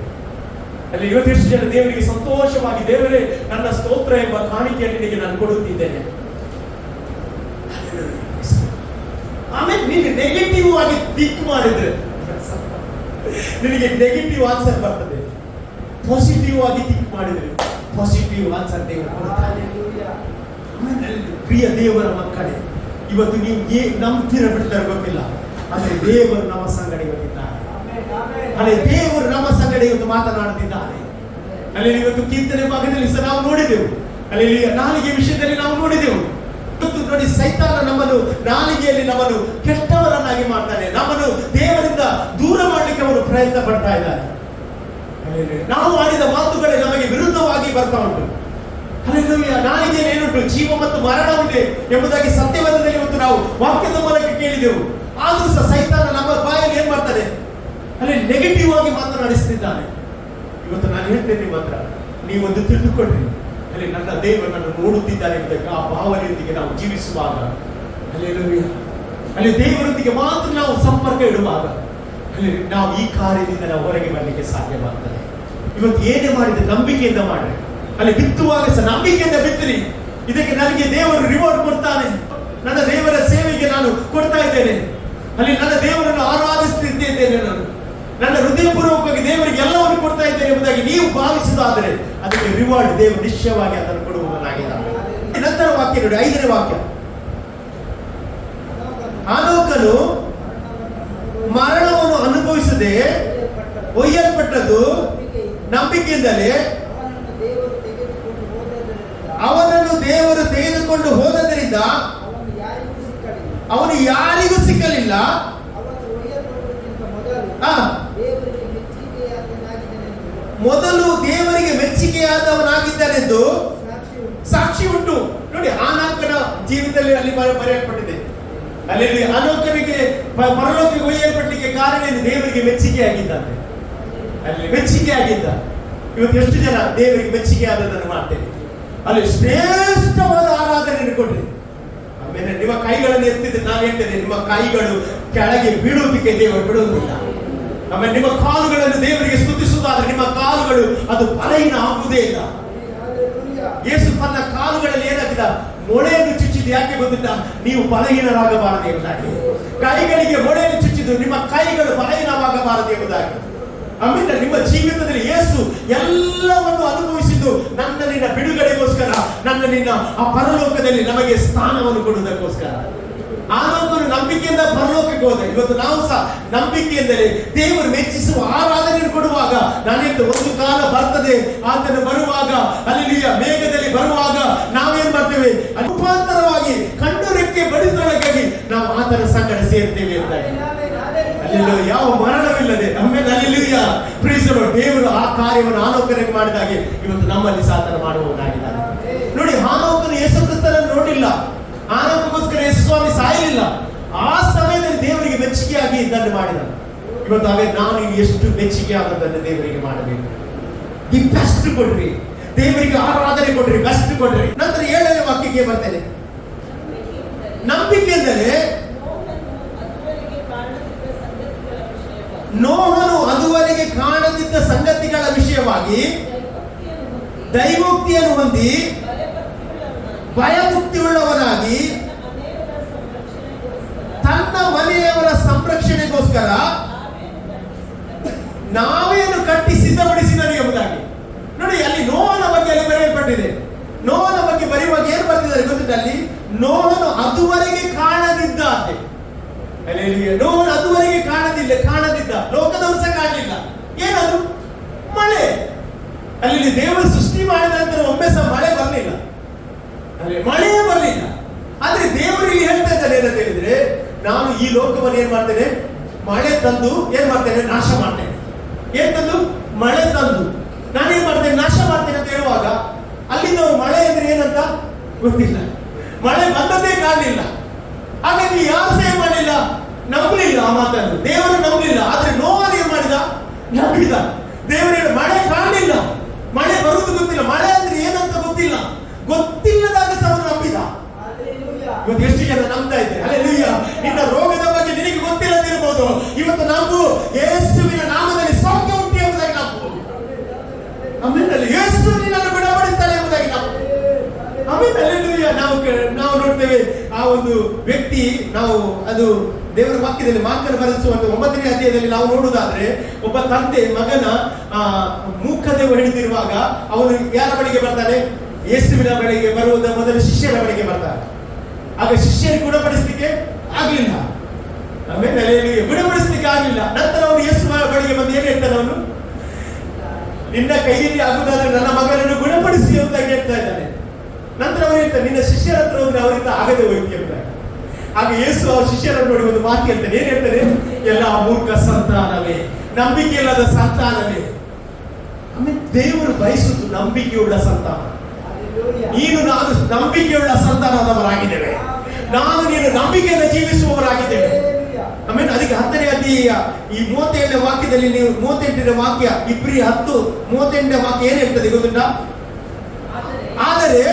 ಅಲ್ಲಿ ಇವತ್ತಿಷ್ಟು ಜನ ದೇವರಿಗೆ ಸಂತೋಷವಾಗಿ, ದೇವರೇ ನನ್ನ ಸ್ತೋತ್ರ ಎಂಬ ಕಾಣಿಕೆಯನ್ನು ನಿನಗೆ ನಾನು ಕೊಡುತ್ತಿದ್ದೇನೆ. ಆಮೇಲೆ ನೀನು ನೆಗೆಟಿವ್ ಆಗಿ ಥಿಂಕ್ ಮಾಡಿದ್ರೆ ನಿನಗೆ ನೆಗೆಟಿವ್ ಆನ್ಸರ್ ಬರ್ತದೆ. ಪಾಸಿಟಿವ್ ಆಗಿ ಥಿಂಕ್ ಮಾಡಿದ್ರೆ ಪಾಸಿಟಿವ್ ಆನ್ಸರ್ ದೇವರು ಕೊಡುತ್ತಾನೆ. ಪ್ರಿಯ ದೇವರ ಮಕ್ಕಳೇ, ಇವತ್ತು ನೀವು ನಂಬ್ತೀರ ಬಿಡ್ತಾರೆ ಗೊತ್ತಿಲ್ಲ, ಆದರೆ ದೇವರು ನಮ್ಮ ಸಂಗಡ ಇವತ್ತಿದ್ದಾರೆ. ಅಲ್ಲೇ ದೇವರು ನಮ್ಮ ಸಂಗಡ ಇವತ್ತು ಮಾತನಾಡುತ್ತಿದ್ದಾರೆ. ಅಲ್ಲಿ ಇವತ್ತು ಕೀರ್ತನೆ ಭಾಗದಲ್ಲಿ ಸಹ ನಾವು ನೋಡಿದೆವು. ಅಲ್ಲಿ ನಾಲಿಗೆ ವಿಷಯದಲ್ಲಿ ನಾವು ನೋಡಿದೆವು. ನೋಡಿ, ಸೈತಾನ ನಮ್ಮನ್ನು ನಾಲಿಗೆಯಲ್ಲಿ ನಮ್ಮನ್ನು ಕೆಟ್ಟವರನ್ನಾಗಿ ಮಾಡ್ತಾನೆ. ನಮ್ಮನ್ನು ದೇವರಿಂದ ದೂರ ಮಾಡಲಿಕ್ಕೆ ಅವರು ಪ್ರಯತ್ನ ಪಡ್ತಾ ಇದ್ದಾರೆ. ನಾವು ಆಡಿದ ಮಾತುಗಳೇ ನಮಗೆ ವಿರುದ್ಧವಾಗಿ ಬರ್ತಾ ಉಂಟು. ನಾಲಿಗೆಯಲ್ಲಿ ಏನುಂಟು? ಜೀವ ಮತ್ತು ಮರಣ ಉಂಟೆ ಎಂಬುದಾಗಿ ಸತ್ಯವೇದದಲ್ಲಿ ಇವತ್ತು ನಾವು ವಾಕ್ಯದ ಮೂಲಕ ಕೇಳಿದೆವು. ಆದ್ರೂ ಸಹ ಸೈತಾನ ನಮ್ಮ ಬಾಯಲ್ಲಿ ಏನ್ ಮಾಡ್ತಾನೆ? ಅಲ್ಲಿ ನೆಗೆಟಿವ್ ಆಗಿ ಮಾತನಾಡಿಸ್ತಿದ್ದಾನೆ. ಇವತ್ತು ನಾನು ಹೇಳ್ತೇನೆ ಮಾತ್ರ, ನೀವೊಂದು ತಿಳಿದುಕೊಳ್ಳ್ರಿ, ಅಲ್ಲಿ ನನ್ನ ದೇವರು ನನ್ನ ನೋಡುತ್ತಿದ್ದಾನೆ ಎಂಬುದಕ್ಕೆ ಆ ಭಾವನೆಯೊಂದಿಗೆ ನಾವು ಜೀವಿಸುವಾಗ, ಅಲ್ಲಿ ದೇವರೊಂದಿಗೆ ಮಾತ್ರ ನಾವು ಸಂಪರ್ಕ ಇಡುವಾಗ, ಅಲ್ಲಿ ನಾವು ಈ ಕಾರ್ಯದಿಂದ ನಾವು ಹೊರಗೆ ಬರಲಿಕ್ಕೆ ಸಾಧ್ಯವಾಗ್ತದೆ. ಇವತ್ತು ಏನೇ ಮಾಡಿದ್ರೆ ನಂಬಿಕೆಯಿಂದ ಮಾಡ್ರಿ. ಅಲ್ಲಿ ಬಿತ್ತುವಾಗ ಸಹ ನಂಬಿಕೆಯಿಂದ ಬಿತ್ತಿರಿ. ಇದಕ್ಕೆ ನನಗೆ ದೇವರು ರಿವಾರ್ಡ್ ಕೊಡ್ತಾನೆ. ನನ್ನ ದೇವರ ಸೇವೆಗೆ ನಾನು ಕೊಡ್ತಾ ಇದ್ದೇನೆ. ಅಲ್ಲಿ ನನ್ನ ದೇವರನ್ನು ಆರಾಧಿಸುತ್ತಿದ್ದೇನೆ. ನಾನು ನನ್ನ ಹೃದಯಪೂರ್ವಕವಾಗಿ ದೇವರಿಗೆ ಎಲ್ಲವನ್ನು ಕೊಡ್ತಾ ಇದ್ದೇನೆ ಎಂಬುದಾಗಿ ನೀವು ಭಾವಿಸುವುದಾದರೆ ಅದಕ್ಕೆ ರಿವಾರ್ಡ್ ದೇವರು ನಿಶ್ಚಯವಾಗಿ ಅದನ್ನು ಕೊಡುವವನಾಗಿದ್ದಾನೆ. ನಂತರ ವಾಕ್ಯ ನೋಡಿ, 5ನೇ ವಾಕ್ಯ. ಆನೋಕನು ಮರಣವನ್ನು ಅನುಭವಿಸದೆ ಒಯ್ಯಲ್ಪಟ್ಟದ್ದು ನಂಬಿಕೆಯಿಂದಲೇ. ಅವನನ್ನು ದೇವರು ತೆಗೆದುಕೊಂಡು ಹೋದದರಿಂದ ಅವನು ಯಾರಿಗೂ ಸಿಕ್ಕಲಿಲ್ಲ. ಮೊದಲು ದೇವರಿಗೆ ಮೆಚ್ಚುಗೆಯಾದವನಾಗಿದ್ದಾನೆಂದು ಸಾಕ್ಷಿ ಉಂಟು. ನೋಡಿ ಆನಾಕನ ಜೀವಿತದಲ್ಲಿ ಅಲ್ಲಿ ಬರೆಯಲ್ಪಟ್ಟಿದೆ. ಅಲ್ಲಿ ಆನಾಕನಿಗೆ ಪರಲೋಕಕ್ಕೆ ಒಯ್ಯಲ್ಪಟ್ಟಲಿಕ್ಕೆ ಕಾರಣ ಏನು? ದೇವರಿಗೆ ಮೆಚ್ಚುಗೆ ಆಗಿದ್ದಾನೆ. ಅಲ್ಲಿ ಮೆಚ್ಚುಗೆ ಆಗಿದ್ದ. ಇವತ್ತು ಎಷ್ಟು ಜನ ದೇವರಿಗೆ ಮೆಚ್ಚುಗೆ ಆದದನ್ನು ಮಾಡ್ತೇವೆ? ಅಲ್ಲಿ ಶ್ರೇಷ್ಠವಾದ ಆರಾಧನೆಯನ್ನು ಕೊಡ್ರಿ. ಆಮೇಲೆ ನಿಮ್ಮ ಕೈಗಳನ್ನು ಎತ್ತಿದ್ರೆ ನಾವು ಹೇಳ್ತೇವೆ, ನಿಮ್ಮ ಕೈಗಳು ಕೆಳಗೆ ಬೀಳುವುದಕ್ಕೆ ದೇವರು ಬಿಡುವುದಿಲ್ಲ. ಆಮೇಲೆ ನಿಮ್ಮ ಕಾಲುಗಳನ್ನು ದೇವರಿಗೆ ಸ್ತುತಿಸುವುದಾದ್ರೆ ನಿಮ್ಮ ಕಾಲುಗಳು ಅದು ಬಲಹೀನ ಆಗುವುದೇ ಇಲ್ಲ. ಯೇಸು ತನ್ನ ಕಾಲುಗಳಲ್ಲಿ ಏನಾಗಿದ್ದ? ಮೊಳೆಯನ್ನು ಚುಚ್ಚಿದ್ದು ಯಾಕೆ ಗೊತ್ತಿಲ್ಲ? ನೀವು ಬಲಹೀನರಾಗಬಾರದು ಎಂಬುದಾಗಿ. ಕೈಗಳಿಗೆ ಮೊಳೆಯನ್ನು ಚುಚ್ಚಿದ್ದು ನಿಮ್ಮ ಕೈಗಳು ಬಲಹೀನವಾಗಬಾರದು ಎಂಬುದಾಗಿ. ಆಮೇಲೆ ನಿಮ್ಮ ಜೀವಿತದಲ್ಲಿ ಯೇಸು ಎಲ್ಲವನ್ನು ಅನುಭವಿಸಿದ್ದು ನನ್ನ ನಿನ್ನ ಬಿಡುಗಡೆಗೋಸ್ಕರ, ನನ್ನ ನಿನ್ನ ಆ ಪರಲೋಕದಲ್ಲಿ ನಮಗೆ ಸ್ಥಾನವನ್ನು ಕೊಡುವುದಕ್ಕೋಸ್ಕರ. ಆನಂದನು ನಂಬಿಕೆಯಿಂದ ಪರಲೋಕಕ್ಕೆ ಹೋದ. ಇವತ್ತು ನಾವು ಸಹ ನಂಬಿಕೆಯಿಂದಲೇ ದೇವರು ಮೆಚ್ಚಿಸುವ ಆರಾಧನೆಯನ್ನು ಕೊಡುವಾಗ, ನಾನೇನು ಒಂದು ಕಾಲ ಬರ್ತದೆ, ಆತನು ಬರುವಾಗ ಅಲ್ಲಿ ಮೇಘದಲ್ಲಿ ಬರುವಾಗ ನಾವೇನ್ ಮಾಡ್ತೇವೆ? ರೂಪಾಂತರವಾಗಿ ಕಣ್ಣು ರೆಕ್ಕೆ ಬಡಿದೊಳಗಾಗಿ ನಾವು ಆತನ ಸಂಗಡ ಸೇರ್ತೇವೆ ಅಂತ. ಅಲ್ಲಿ ಯಾವ ಮರಣವಿಲ್ಲದೆ ಆಮೇಲೆ ಅಲ್ಲಿ ದೇವರು ಆ ಕಾರ್ಯವನ್ನು ಆನೋಕನಿಗೆ ಮಾಡಿದಾಗೆ ಇವತ್ತು ನಮ್ಮಲ್ಲಿ ಸಾಧನೆ ಮಾಡುವುದಾಗಿದ್ದಾರೆ. ನೋಡಿ, ಆನೋಕನು ಯೇಸು ಕ್ರಿಸ್ತನನ್ನು ನೋಡಿಲ್ಲ. ಆನಂದಕ್ಕೋಸ್ಕರ ಯೇಸು ಸ್ವಾಮಿ ಸಾಯಲಿಲ್ಲ. ಆ ಸಮಯದಲ್ಲಿ ದೇವರಿಗೆ ಮೆಚ್ಚುಗೆಯಾಗಿ ಇದನ್ನು ಮಾಡಿದ. ಇವತ್ತು ಹಾಗೆ ನಾನು ಎಷ್ಟು ಮೆಚ್ಚುಗೆ ಆದದನ್ನು ದೇವರಿಗೆ ಮಾಡಬೇಕು. ದಿ ಬೆಸ್ಟ್ ಕೊಡ್ರಿ, ದೇವರಿಗೆ ಆರಾಧನೆ ಕೊಡ್ರಿ, ಬೆಸ್ಟ್ ಕೊಡ್ರಿ. ನಂತರ 7ನೇ ವಾಕ್ಯಕ್ಕೆ ಬರ್ತೇನೆ. ನಂಬಿಕೆ ಎಂದರೆ ನೋಹನು ಅದುವರೆಗೆ ಕಾಣದಿದ್ದ ಸಂಗತಿಗಳ ವಿಷಯವಾಗಿ ದೈವೋಕ್ತಿಯನ್ನು ಹೊಂದಿ ಭಯಭಕ್ತಿಯುಳ್ಳವನಾಗಿ ತನ್ನ ಮನೆಯವರ ಸಂರಕ್ಷಣೆಗೋಸ್ಕರ ನಾವೇನು ಕಟ್ಟಿ ಸಿದ್ಧಪಡಿಸಿದನು ಎಂಬುದಾಗಿ. ನೋಡಿ, ಅಲ್ಲಿ ನೋಹನ ಬಗ್ಗೆ ಅಲ್ಲಿ ಬರೆಯಲ್ಪಟ್ಟಿದೆ. ನೋಹನ ಬಗ್ಗೆ ಬರೆಯುವಾಗ ಏನು ಬರ್ತಿದ್ದಾರೆ ಗೊತ್ತಿದೆ? ಅಲ್ಲಿ ನೋಹನು ಅದುವರೆಗೆ ಕಾಣದಿದ್ದ ಅಂತೆ. ನೋಹನು ಅದುವರೆಗೆ ಕಾಣದಿದ್ದ, ಲೋಕದವರು ಸಹ ಕಾಣಲಿಲ್ಲ. ಏನದು? ಮಳೆ. ಅಲ್ಲಿ ದೇವರು ಸೃಷ್ಟಿ ಮಾಡಿದ ನಂತರ ಒಮ್ಮೆ ಸಹ ಮಳೆ ಬರಲಿಲ್ಲ, ಮಳೆಯೇ ಬರಲಿಲ್ಲ. ಆದ್ರೆ ದೇವರು ಇಲ್ಲಿ ಹೇಳ್ತಾ ಇದ್ದಾರೆ ಏನಂತ ಹೇಳಿದ್ರೆ, ನಾನು ಈ ಲೋಕವನ್ನು ಏನ್ ಮಾಡ್ತೇನೆ? ಮಳೆ ತಂದು ಏನ್ ಮಾಡ್ತೇನೆ? ನಾಶ ಮಾಡ್ತೇನೆ. ಏನ್ ತಂದು? ಮಳೆ ತಂದು ನಾನೇನ್ ಮಾಡ್ತೇನೆ? ನಾಶ ಮಾಡ್ತೇನೆ ಅಂತ ಹೇಳುವಾಗ ಅಲ್ಲಿಂದ ಮಳೆ ಅಂದ್ರೆ ಏನಂತ ಗೊತ್ತಿಲ್ಲ, ಮಳೆ ಬಂದದ್ದೇ ಕಾಣಲಿಲ್ಲ. ಹಾಗಾಗಿ ಯಾರು ಸೇವ್ ಮಾಡಲಿಲ್ಲ, ನಂಬಲಿಲ್ಲ ಆ ಮಾತನ್ನು. ದೇವರು ನಂಬಲಿಲ್ಲ. ಆದ್ರೆ ನೋವನ್ನು ಏನ್ ಮಾಡಿದ? ನಂಬಿದ. ದೇವರಿಗೆ ಮಳೆ ಕಾಣಲಿಲ್ಲ, ಮಳೆ ಬರುವುದು ಗೊತ್ತಿಲ್ಲ, ಮಳೆ ಅಂದ್ರೆ ಏನಂತ ಗೊತ್ತಿಲ್ಲದಾಗ ಸಹ ನಂಬಿದ. ಇವತ್ತು ಎಷ್ಟು ಜನ ನಂಬ್ತಾ ಇದ್ದಾರೆ? ಹಲ್ಲೆಲೂಯಾ. ನಿನ್ನ ರೋಗದ ಬಗ್ಗೆ ನಿನಗೆ ಗೊತ್ತಿಲ್ಲದಿರಬಹುದು, ಇವತ್ತು ನಂಬು. ಯೇಸುವಿನ ನಾಮದಲ್ಲಿ ಸೌಖ್ಯ ಉಂಟು ಎಂಬುದಾಗಿ ನಂಬು. ಆಮೇಲೆ ಯೇಸು ನಿನ್ನನ್ನು ಗುಣಪಡಿಸ್ತಾನೆ ಎಂಬುದಾಗಿ ನಂಬು. ಆಮೇಲೆ ಹಲ್ಲೆಲೂಯಾ. ನಾವು ನೋಡ್ತೇವೆ ಆ ಒಂದು ವ್ಯಕ್ತಿ, ನಾವು ಅದು ದೇವರ ವಾಕ್ಯದಲ್ಲಿ ಮಾತನ್ನು ಬರೆಸುವಂತ 9ನೇ ಅಧ್ಯಾಯದಲ್ಲಿ ನಾವು ನೋಡುವುದಾದ್ರೆ, ಒಬ್ಬ ತಂದೆ ಮಗನ ಮೂಕದೆವು ಹಿಡಿದಿರುವಾಗ ಅವನು ಯಾರ ಬಳಿಗೆ ಬರ್ತಾನೆ? ಯೇಸುವಿನ ಬಳಿಗೆ ಬರುವುದ ಮೊದಲು ಶಿಷ್ಯರ ಬಳಿಗೆ ಬರ್ತಾನೆ. ಆಗ ಶಿಷ್ಯರಿಗೆ ಗುಣಪಡಿಸಲಿಕ್ಕೆ ಆಗಲಿಲ್ಲ. ಆಮೇಲೆ ಗುಣಪಡಿಸಲಿಕ್ಕೆ ಆಗಲಿಲ್ಲ. ನಂತರ ಅವನು ಯೇಸು ಬಳಿಗೆ ಬಂದು ಏನು ಹೇಳ್ತಾನೆ? ಅವನು, ನಿನ್ನ ಕೈಯಲ್ಲಿ ಆಗುವುದಾದ್ರೆ ನನ್ನ ಮಗನನ್ನು ಗುಣಪಡಿಸಿ ಅಂತ ಹೇಳ್ತಾ ಇದ್ದಾನೆ. ನಂತರ ಅವನು ಹೇಳ್ತಾನೆ, ನಿನ್ನ ಶಿಷ್ಯರ ಹತ್ರ ಹೋದ್ರೆ ಅವರಿಂದ ಆಗದೆ ಹೋಯ್ತು ಅಂತ. ಆಗ ಯೇಸು ಆ ಶಿಷ್ಯರನ್ನು ನೋಡಿ ಒಂದು ಮಾತು ಹೇಳ್ತಾನೆ. ಏನ್ ಹೇಳ್ತಾನೆ? ಎಲ್ಲ ಮೂರ್ಖ ಸಂತಾನವೇ, ನಂಬಿಕೆ ಇಲ್ಲದ ಸಂತಾನವೇ. ಆಮೇಲೆ ದೇವರು ಬಯಸುವುದು ನಂಬಿಕೆಯುಳ್ಳ ಸಂತಾನ. ನೀನು ನಾನು ನಂಬಿಕೆಯುಳ್ಳ ಸಂತಾನದವರಾಗಿದ್ದೇವೆ. ನಾನು ನೀನು ನಂಬಿಕೆಯನ್ನು ಜೀವಿಸುವವರಾಗಿದ್ದೇವೆ. ಆಮೇಲೆ ಅದಕ್ಕೆ 10ನೇ ಅಧ್ಯಾಯ ಈ 37ನೇ ವಾಕ್ಯದಲ್ಲಿ ನೀವು 38ನೇ ವಾಕ್ಯ, ಇಬ್ರಿ 10:38ನೇ ವಾಕ್ಯ ಏನ್ ಹೇಳ್ತದೆ ಗೊತ್ತುಂಟಾ? ಆದರೆ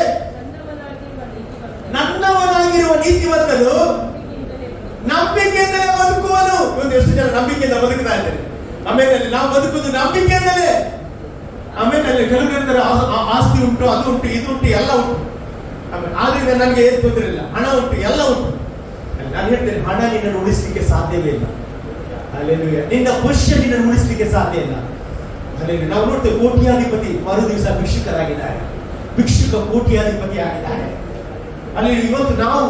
ನನ್ನವನಾಗಿರುವ ನೀತಿವಂತನು ನಂಬಿಕೆಯಿಂದಲೇ ಬದುಕುವನು. ಒಂದು ಎಷ್ಟು ಜನ ನಂಬಿಕೆಯಿಂದ ಬದುಕ್ತಾ ಇದ್ದಾರೆ? ಆಮೇಲೆ ನಾವು ಬದುಕುವುದು ನಂಬಿಕೆಯಿಂದಲೇ. ಆಮೇಲೆ ಅಲ್ಲಿ ಕೆಲವರ ಆಸ್ತಿ ಉಂಟು, ಅದು ಉಂಟು, ಇದು ಉಂಟು, ಎಲ್ಲ ಉಂಟು. ಆದ್ರಿಂದ ನನಗೆ ಏನು ತೊಂದರೆ ಇಲ್ಲ, ಹಣ ಉಂಟು, ಎಲ್ಲ ಉಂಟು. ನಾನು ಹೇಳ್ತೇನೆ, ಹಣ ನಿನ್ನನ್ನು ಉಳಿಸ್ಲಿಕ್ಕೆ ಸಾಧ್ಯವೇ ಇಲ್ಲ. ಹಲ್ಲೆಲೂಯಾ. ನಿನ್ನ ಪುಷ್ಯ ನಿನ್ನನ್ನು ಉಳಿಸ್ಲಿಕ್ಕೆ ಸಾಧ್ಯ ಇಲ್ಲ. ಹಲ್ಲೆಲೂಯಾ. ನಾವು ನೋಡ್ತೇವೆ, ಕೋಟ್ಯಾಧಿಪತಿ ಮರು ದಿವಸ ಭಿಕ್ಷುಕರಾಗಿದ್ದಾರೆ, ಭಿಕ್ಷುಕ ಕೋಟ್ಯಾಧಿಪತಿ ಆಗಿದ್ದಾರೆ. ಅಲ್ಲಿ ಇವತ್ತು ನಾವು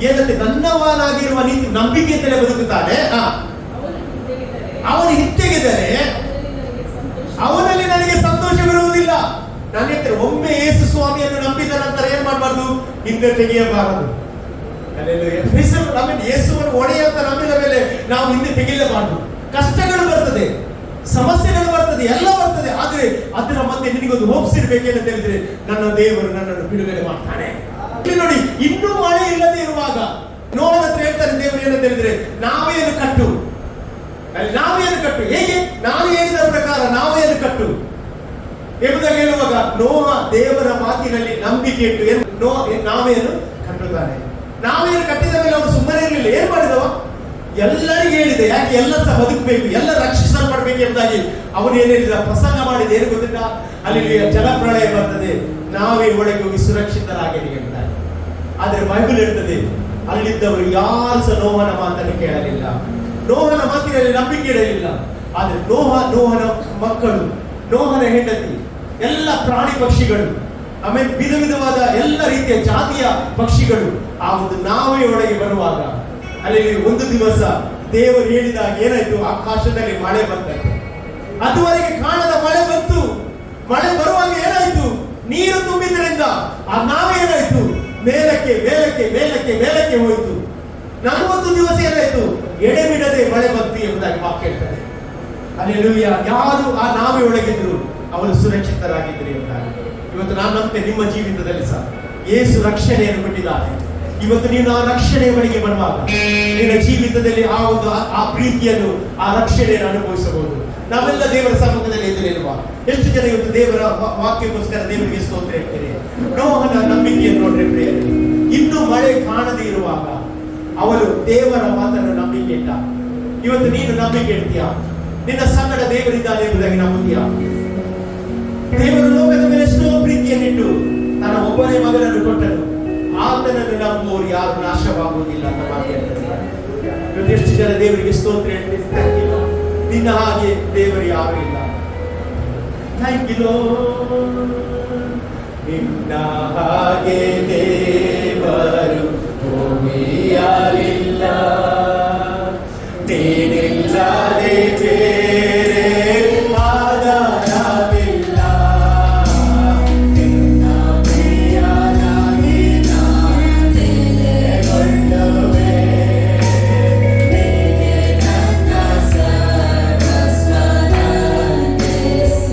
ಏನಂತೆ, ನನ್ನವನಾಗಿರುವ ನೀತಿ ನಂಬಿಕೆಯಿಂದಲೇ ಬದುಕುತ್ತಾನೆ. ಅವನು ಹಿಂತೆಗೆದರೆ ಅವನಲ್ಲಿ ನನಗೆ ಸಂತೋಷವಿರುವುದಿಲ್ಲ. ನಾನು ಹೇಳ್ತೇನೆ, ಒಮ್ಮೆ ಯೇಸು ಸ್ವಾಮಿಯನ್ನು ನಂಬಿದ ನಂತರ ಏನ್ ಮಾಡಬಾರ್ದು? ಹಿಂದೆ ತೆಗೆಯಬಾರದು. ಆಮೇಲೆ ಯೇಸುವನ್ನು ಒಡೆಯ ಅಂತ ನಂಬಿದ ಮೇಲೆ ನಾವು ಹಿಂದೆ ತೆಗೆಯಲೇಬಾರದು. ಕಷ್ಟಗಳು ಬರ್ತದೆ, ಸಮಸ್ಯೆಗಳು ಬರ್ತದೆ. ಬರ್ತದೆ, ಎಲ್ಲ ಬರ್ತದೆ. ಆದ್ರೆ ಅದರ ಮಧ್ಯೆ ನಿನಗೊಂದು ಹೋಪ್ಸ್ ಇರ್ಬೇಕೇನು ಅಂತ ಹೇಳಿದ್ರೆ, ನನ್ನ ದೇವರು ನನ್ನನ್ನು ಬಿಡುಗಡೆ ಮಾಡ್ತಾನೆ. ಇಲ್ಲಿ ನೋಡಿ, ಇನ್ನೂ ಮಳೆ ಇಲ್ಲದೆ ಇರುವಾಗ ನೋಹನ ಹತ್ರ ಹೇಳ್ತಾರೆ ದೇವರು ಏನಂತ ಹೇಳಿದ್ರೆ, ನಾವೇನು ಕಟ್ಟು, ನಾವೇನು ಕಟ್ಟು, ಹೇಗೆ ನಾನು ಹೇಳಿದ ಪ್ರಕಾರ ನಾವೇನು ಕಟ್ಟು ಎಂಬುದಾಗಿ ಹೇಳುವಾಗ ನೋಹ ದೇವರ ಮಾತಿನಲ್ಲಿ ನಂಬಿಕೆ ಇಟ್ಟು ನಾವೇನು ಕಟ್ಟುತ್ತಾನೆ. ನಾವೇನು ಕಟ್ಟಿದ ಮೇಲೆ ಅವನು ಸುಮ್ಮನೆ ಇರಲಿಲ್ಲ. ಏನ್ ಮಾಡಿದವ? ಎಲ್ಲರಿಗೂ ಹೇಳಿದೆ. ಯಾಕೆ? ಎಲ್ಲ ಸಹ ಬದುಕಬೇಕು, ಎಲ್ಲ ರಕ್ಷಿಸಲ್ಪಡ್ಬೇಕು ಎಂಬುದಾಗಿ ಅವನು ಏನ್ ಹೇಳಿದ? ಪ್ರಸಂಗ ಮಾಡಿದ. ಏನು ಗೊತ್ತಿಲ್ಲ, ಅಲ್ಲಿ ಜಲಪ್ರಳಯ ಬರ್ತದೆ, ನಾವೇ ಒಳಗೆ ಹೋಗಿ ಸುರಕ್ಷಿತರಾಗಿರಿ ಎಂಬುದಾಗಿ. ಆದ್ರೆ ಬೈಬಲ್ ಹೇಳ್ತದೆ, ಅಲ್ಲಿದ್ದವರು ಯಾರು ಸಹ ನೋಹನ ಮಾತನ್ನು ಕೇಳಲಿಲ್ಲ, ನೋಹನ ಮಾತಿನಲ್ಲಿ ನಂಬಿಕೆ ಇಡಲಿಲ್ಲ. ಆದ್ರೆ ನೋಹನ ಮಕ್ಕಳು, ನೋಹನ ಹೆಂಡತಿ, ಎಲ್ಲ ಪ್ರಾಣಿ ಪಕ್ಷಿಗಳು, ಆಮೇಲೆ ವಿಧ ವಿಧವಾದ ಎಲ್ಲ ರೀತಿಯ ಜಾತಿಯ ಪಕ್ಷಿಗಳು ಆ ಒಂದು ನಾವೇ ಒಳಗೆ ಬರುವಾಗ ಅಲ್ಲಿ ಒಂದು ದಿವಸ ದೇವರು ಹೇಳಿದಾಗ ಏನಾಯ್ತು? ಆಕಾಶದಲ್ಲಿ ಮಳೆ ಬಂತಂತೆ. ಅದುವರೆಗೆ ಕಾಣದ ಮಳೆ ಬಂತು. ಮಳೆ ಬರುವಾಗ ಏನಾಯ್ತು? ನೀರು ತುಂಬಿದ್ರಿಂದ ಆ ನಾವೇ ಏನಾಯ್ತು? ಮೇಲಕ್ಕೆ ಮೇಲಕ್ಕೆ ಮೇಲಕ್ಕೆ ಮೇಲಕ್ಕೆ ಹೋಯ್ತು. 40 ದಿವಸ ಏನಾಯ್ತು? ಎಡೆಬಿಡದೆ ಮಳೆ ಬಂತು ಎಂಬುದಾಗಿ ವಾಕ್ಯ ಹೇಳ್ತಾರೆ. ಹಲ್ಲೆಲೂಯಾ. ಯಾರು ಆ ನಾವೇ ಒಳಗಿದ್ರು ಅವರು ಸುರಕ್ಷಿತರಾಗಿದ್ರು ಎಂಬುದಾಗಿ. ಇವತ್ತು ನಾನು ನಂತೆ ನಿಮ್ಮ ಜೀವಿತದಲ್ಲಿ ಸಹ ಯೇಸು ರಕ್ಷಣೆಯನ್ನು ಕೊಟ್ಟಿದ್ದಾರೆ. ಇವತ್ತು ನೀನು ಆ ರಕ್ಷಣೆಯ ಬಳಿಗೆ ಬರುವಾಗ ನಿನ್ನ ಜೀವಿತದಲ್ಲಿ ಆ ಪ್ರೀತಿಯನ್ನು, ಆ ರಕ್ಷಣೆಯನ್ನು ಅನುಭವಿಸಬಹುದು. ನಾವೆಲ್ಲ ದೇವರ ಸಮ್ಮುಖದಲ್ಲಿ ಎದುರಿರುವ ಎಷ್ಟು ಜನ ಇವತ್ತು ದೇವರ ವಾಕ್ಯಕ್ಕೋಸ್ಕರ ದೇವರಿಗೆ ಸ್ತೋತ್ರ ಹೇಳ್ತಾರೆ. ನೋಹನ ನಂಬಿಕೆಯನ್ನು ನೋಡ್ರೆ ಪ್ರಿಯರೇ, ಇನ್ನೂ ಮಳೆ ಕಾಣದೇ ಇರುವಾಗ ಅವನು ದೇವರ ಮಾತನ್ನು ನಂಬಿಕೆ ಇಟ್ಟ. ಇವತ್ತು ನೀನು ನಂಬಿಕೆ ಇಡ್ತೀಯಾ? ನಿನ್ನ ಸಂಗಡ ದೇವರಿದ್ದಾನೆ ಎಂಬುದಾಗಿ ನಂಬುತ್ತೀಯಾ? ದೇವರು ಲೋಕದ ಮೇಲೆ ಎಷ್ಟೋ ಪ್ರೀತಿಯನ್ನಿಟ್ಟು ತನ್ನ ಒಬ್ಬನೇ ಮಗನನ್ನು ಕೊಟ್ಟನು. ಆತನನ್ನು ನಂಬುವವರು ಯಾರು ನಾಶವಾಗುವುದಿಲ್ಲ ಅಂತ ಮಾತಾಡ್ತಾರೆ. ಎಷ್ಟು ಜನ ದೇವರಿಗೆ ಸ್ತೋತ್ರ ಹೇಳ್ತಿರ್ತಾರೆ. ನಿನ್ನ ಹಾಗೆ ದೇವರು ಯಾರು ಇಲ್ಲ. Thank you Lord. ನಿನ್ನ ಹಾಗೆ ದೇವರು ಭೂಮಿಯಲ್ಲಿಲ್ಲ, ನೀನಿಲ್ಲದೆ ಬೇರೆ ಆಧಾರವಿಲ್ಲ. ನಿನ್ನ ಪ್ರಿಯನಾಗಿ ನಾನು ನೆಲೆಗೊಳ್ಳುವೆ. ನೀನೇ ನನ್ನ ಸರ್ವಸ್ವ,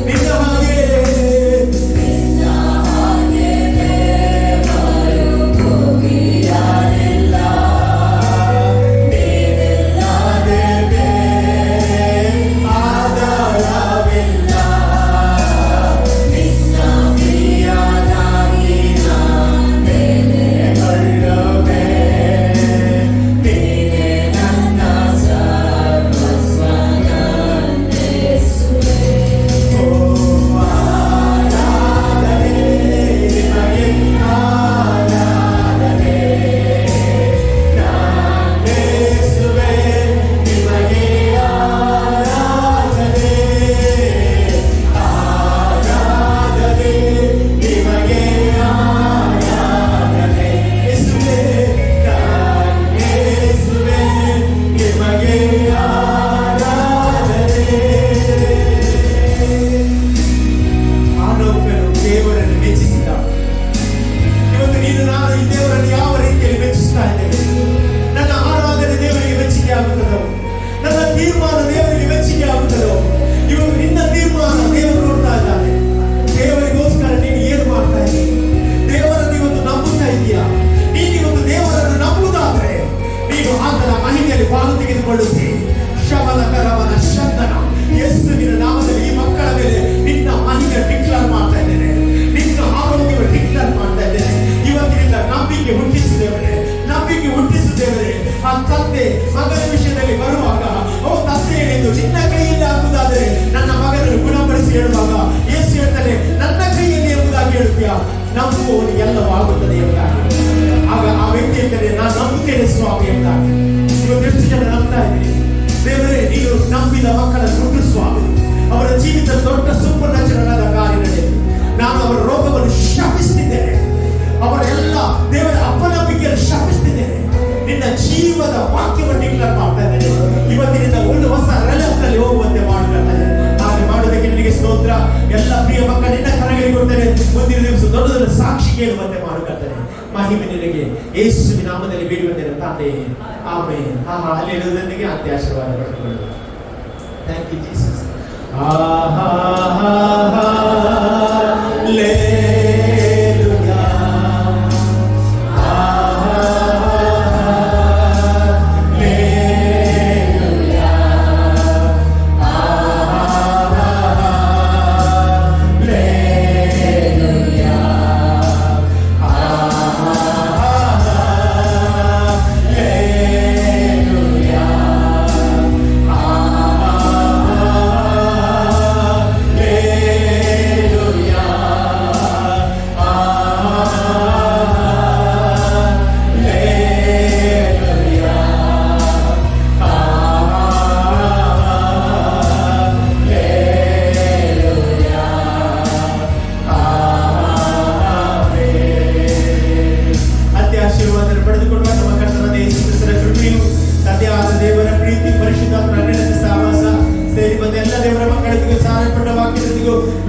ನಿನ್ನ ಹಾಗೆ ದೇವರು ಭೂಮಿಯಲ್ಲಿಲ್ಲ, ನೀನಿಲ್ಲದೆ ನಂಬುವವನು ಎಲ್ಲವೂ ಆಗುತ್ತದೆ ಎಂಬುದಾಗಿ. ಆಗ ಆ ವ್ಯಕ್ತಿ ಹೇಳ್ತಾರೆ, ನಾನು ನಂಬುತ್ತೇನೆ ಸ್ವಾಮಿ ಎಂಬುದಾಗಿ. ಇವತ್ತು ಎಷ್ಟು ಜನ ನಂಬ್ತಾ ಇದ್ದೀರಿ? ದೇವರೇ, ನೀನು ನಂಬಿದ ಮಕ್ಕಳ ದುಡ್ಡು ಸ್ವಾಮಿ, ಅವರ ಜೀವಿತ ದೊಡ್ಡ ಸೂಪರ್ ನ್ಯಾಚುರಲ್ ಕಾರ್ಯ ನಡೆಯಿತು. ನಾನು ಅವರ ರೋಗವನ್ನು ಶಪಿಸುತ್ತಿದ್ದೇನೆ, ಅವರ ಎಲ್ಲ ದೇವರ ಅಪನಂಬಿಕೆಯನ್ನು ಶಪಿಸುತ್ತಿದ್ದೇನೆ. ನಿನ್ನ ಜೀವದ ವಾಕ್ಯವನ್ನು ಡಿಕ್ಲೇರ್ ಮಾಡ್ತಾ ಇದ್ದೇನೆ. ಇವತ್ತಿನಿಂದ ಒಂದು ಹೊಸ ರೆಲಫ್ನಲ್ಲಿ ಹೋಗುವಂತೆ ಮಾಡುತ್ತಾರೆ. ಹಾಗೆ ಮಾಡೋದಕ್ಕೆ ನಿನಗೆ ಸ್ತೋತ್ರ. ಎಲ್ಲ ಪ್ರಿಯ ಮಕ್ಕಳ ನಿನ್ನ ಕರಗಳಿಗೆ ಕೊಡ್ತೇನೆ. ಮುಂದಿನ ದಿವಸ ದೊಡ್ಡ ಸಾಕ್ಷಿ ಕೇಳುವಂತೆ ಮಾಡುತ್ತಾರೆ. ಮಹಿಮೆ ನಿನಗೆ ಯೇಸುವಿನ ನಾಮದಲ್ಲಿ ಬೇಡುತ್ತೇನೆ ತಂದೆ, ಆಮೆನ್. ಅಲ್ಲಿ ಹೇಳುವುದೊಂದಿಗೆ ಅಂತ್ಯ ಆಶೀರ್ವಾದ ಪಡೆದುಕೊಳ್ಳುವ. Thank you Jesus.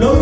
ಲೋಕ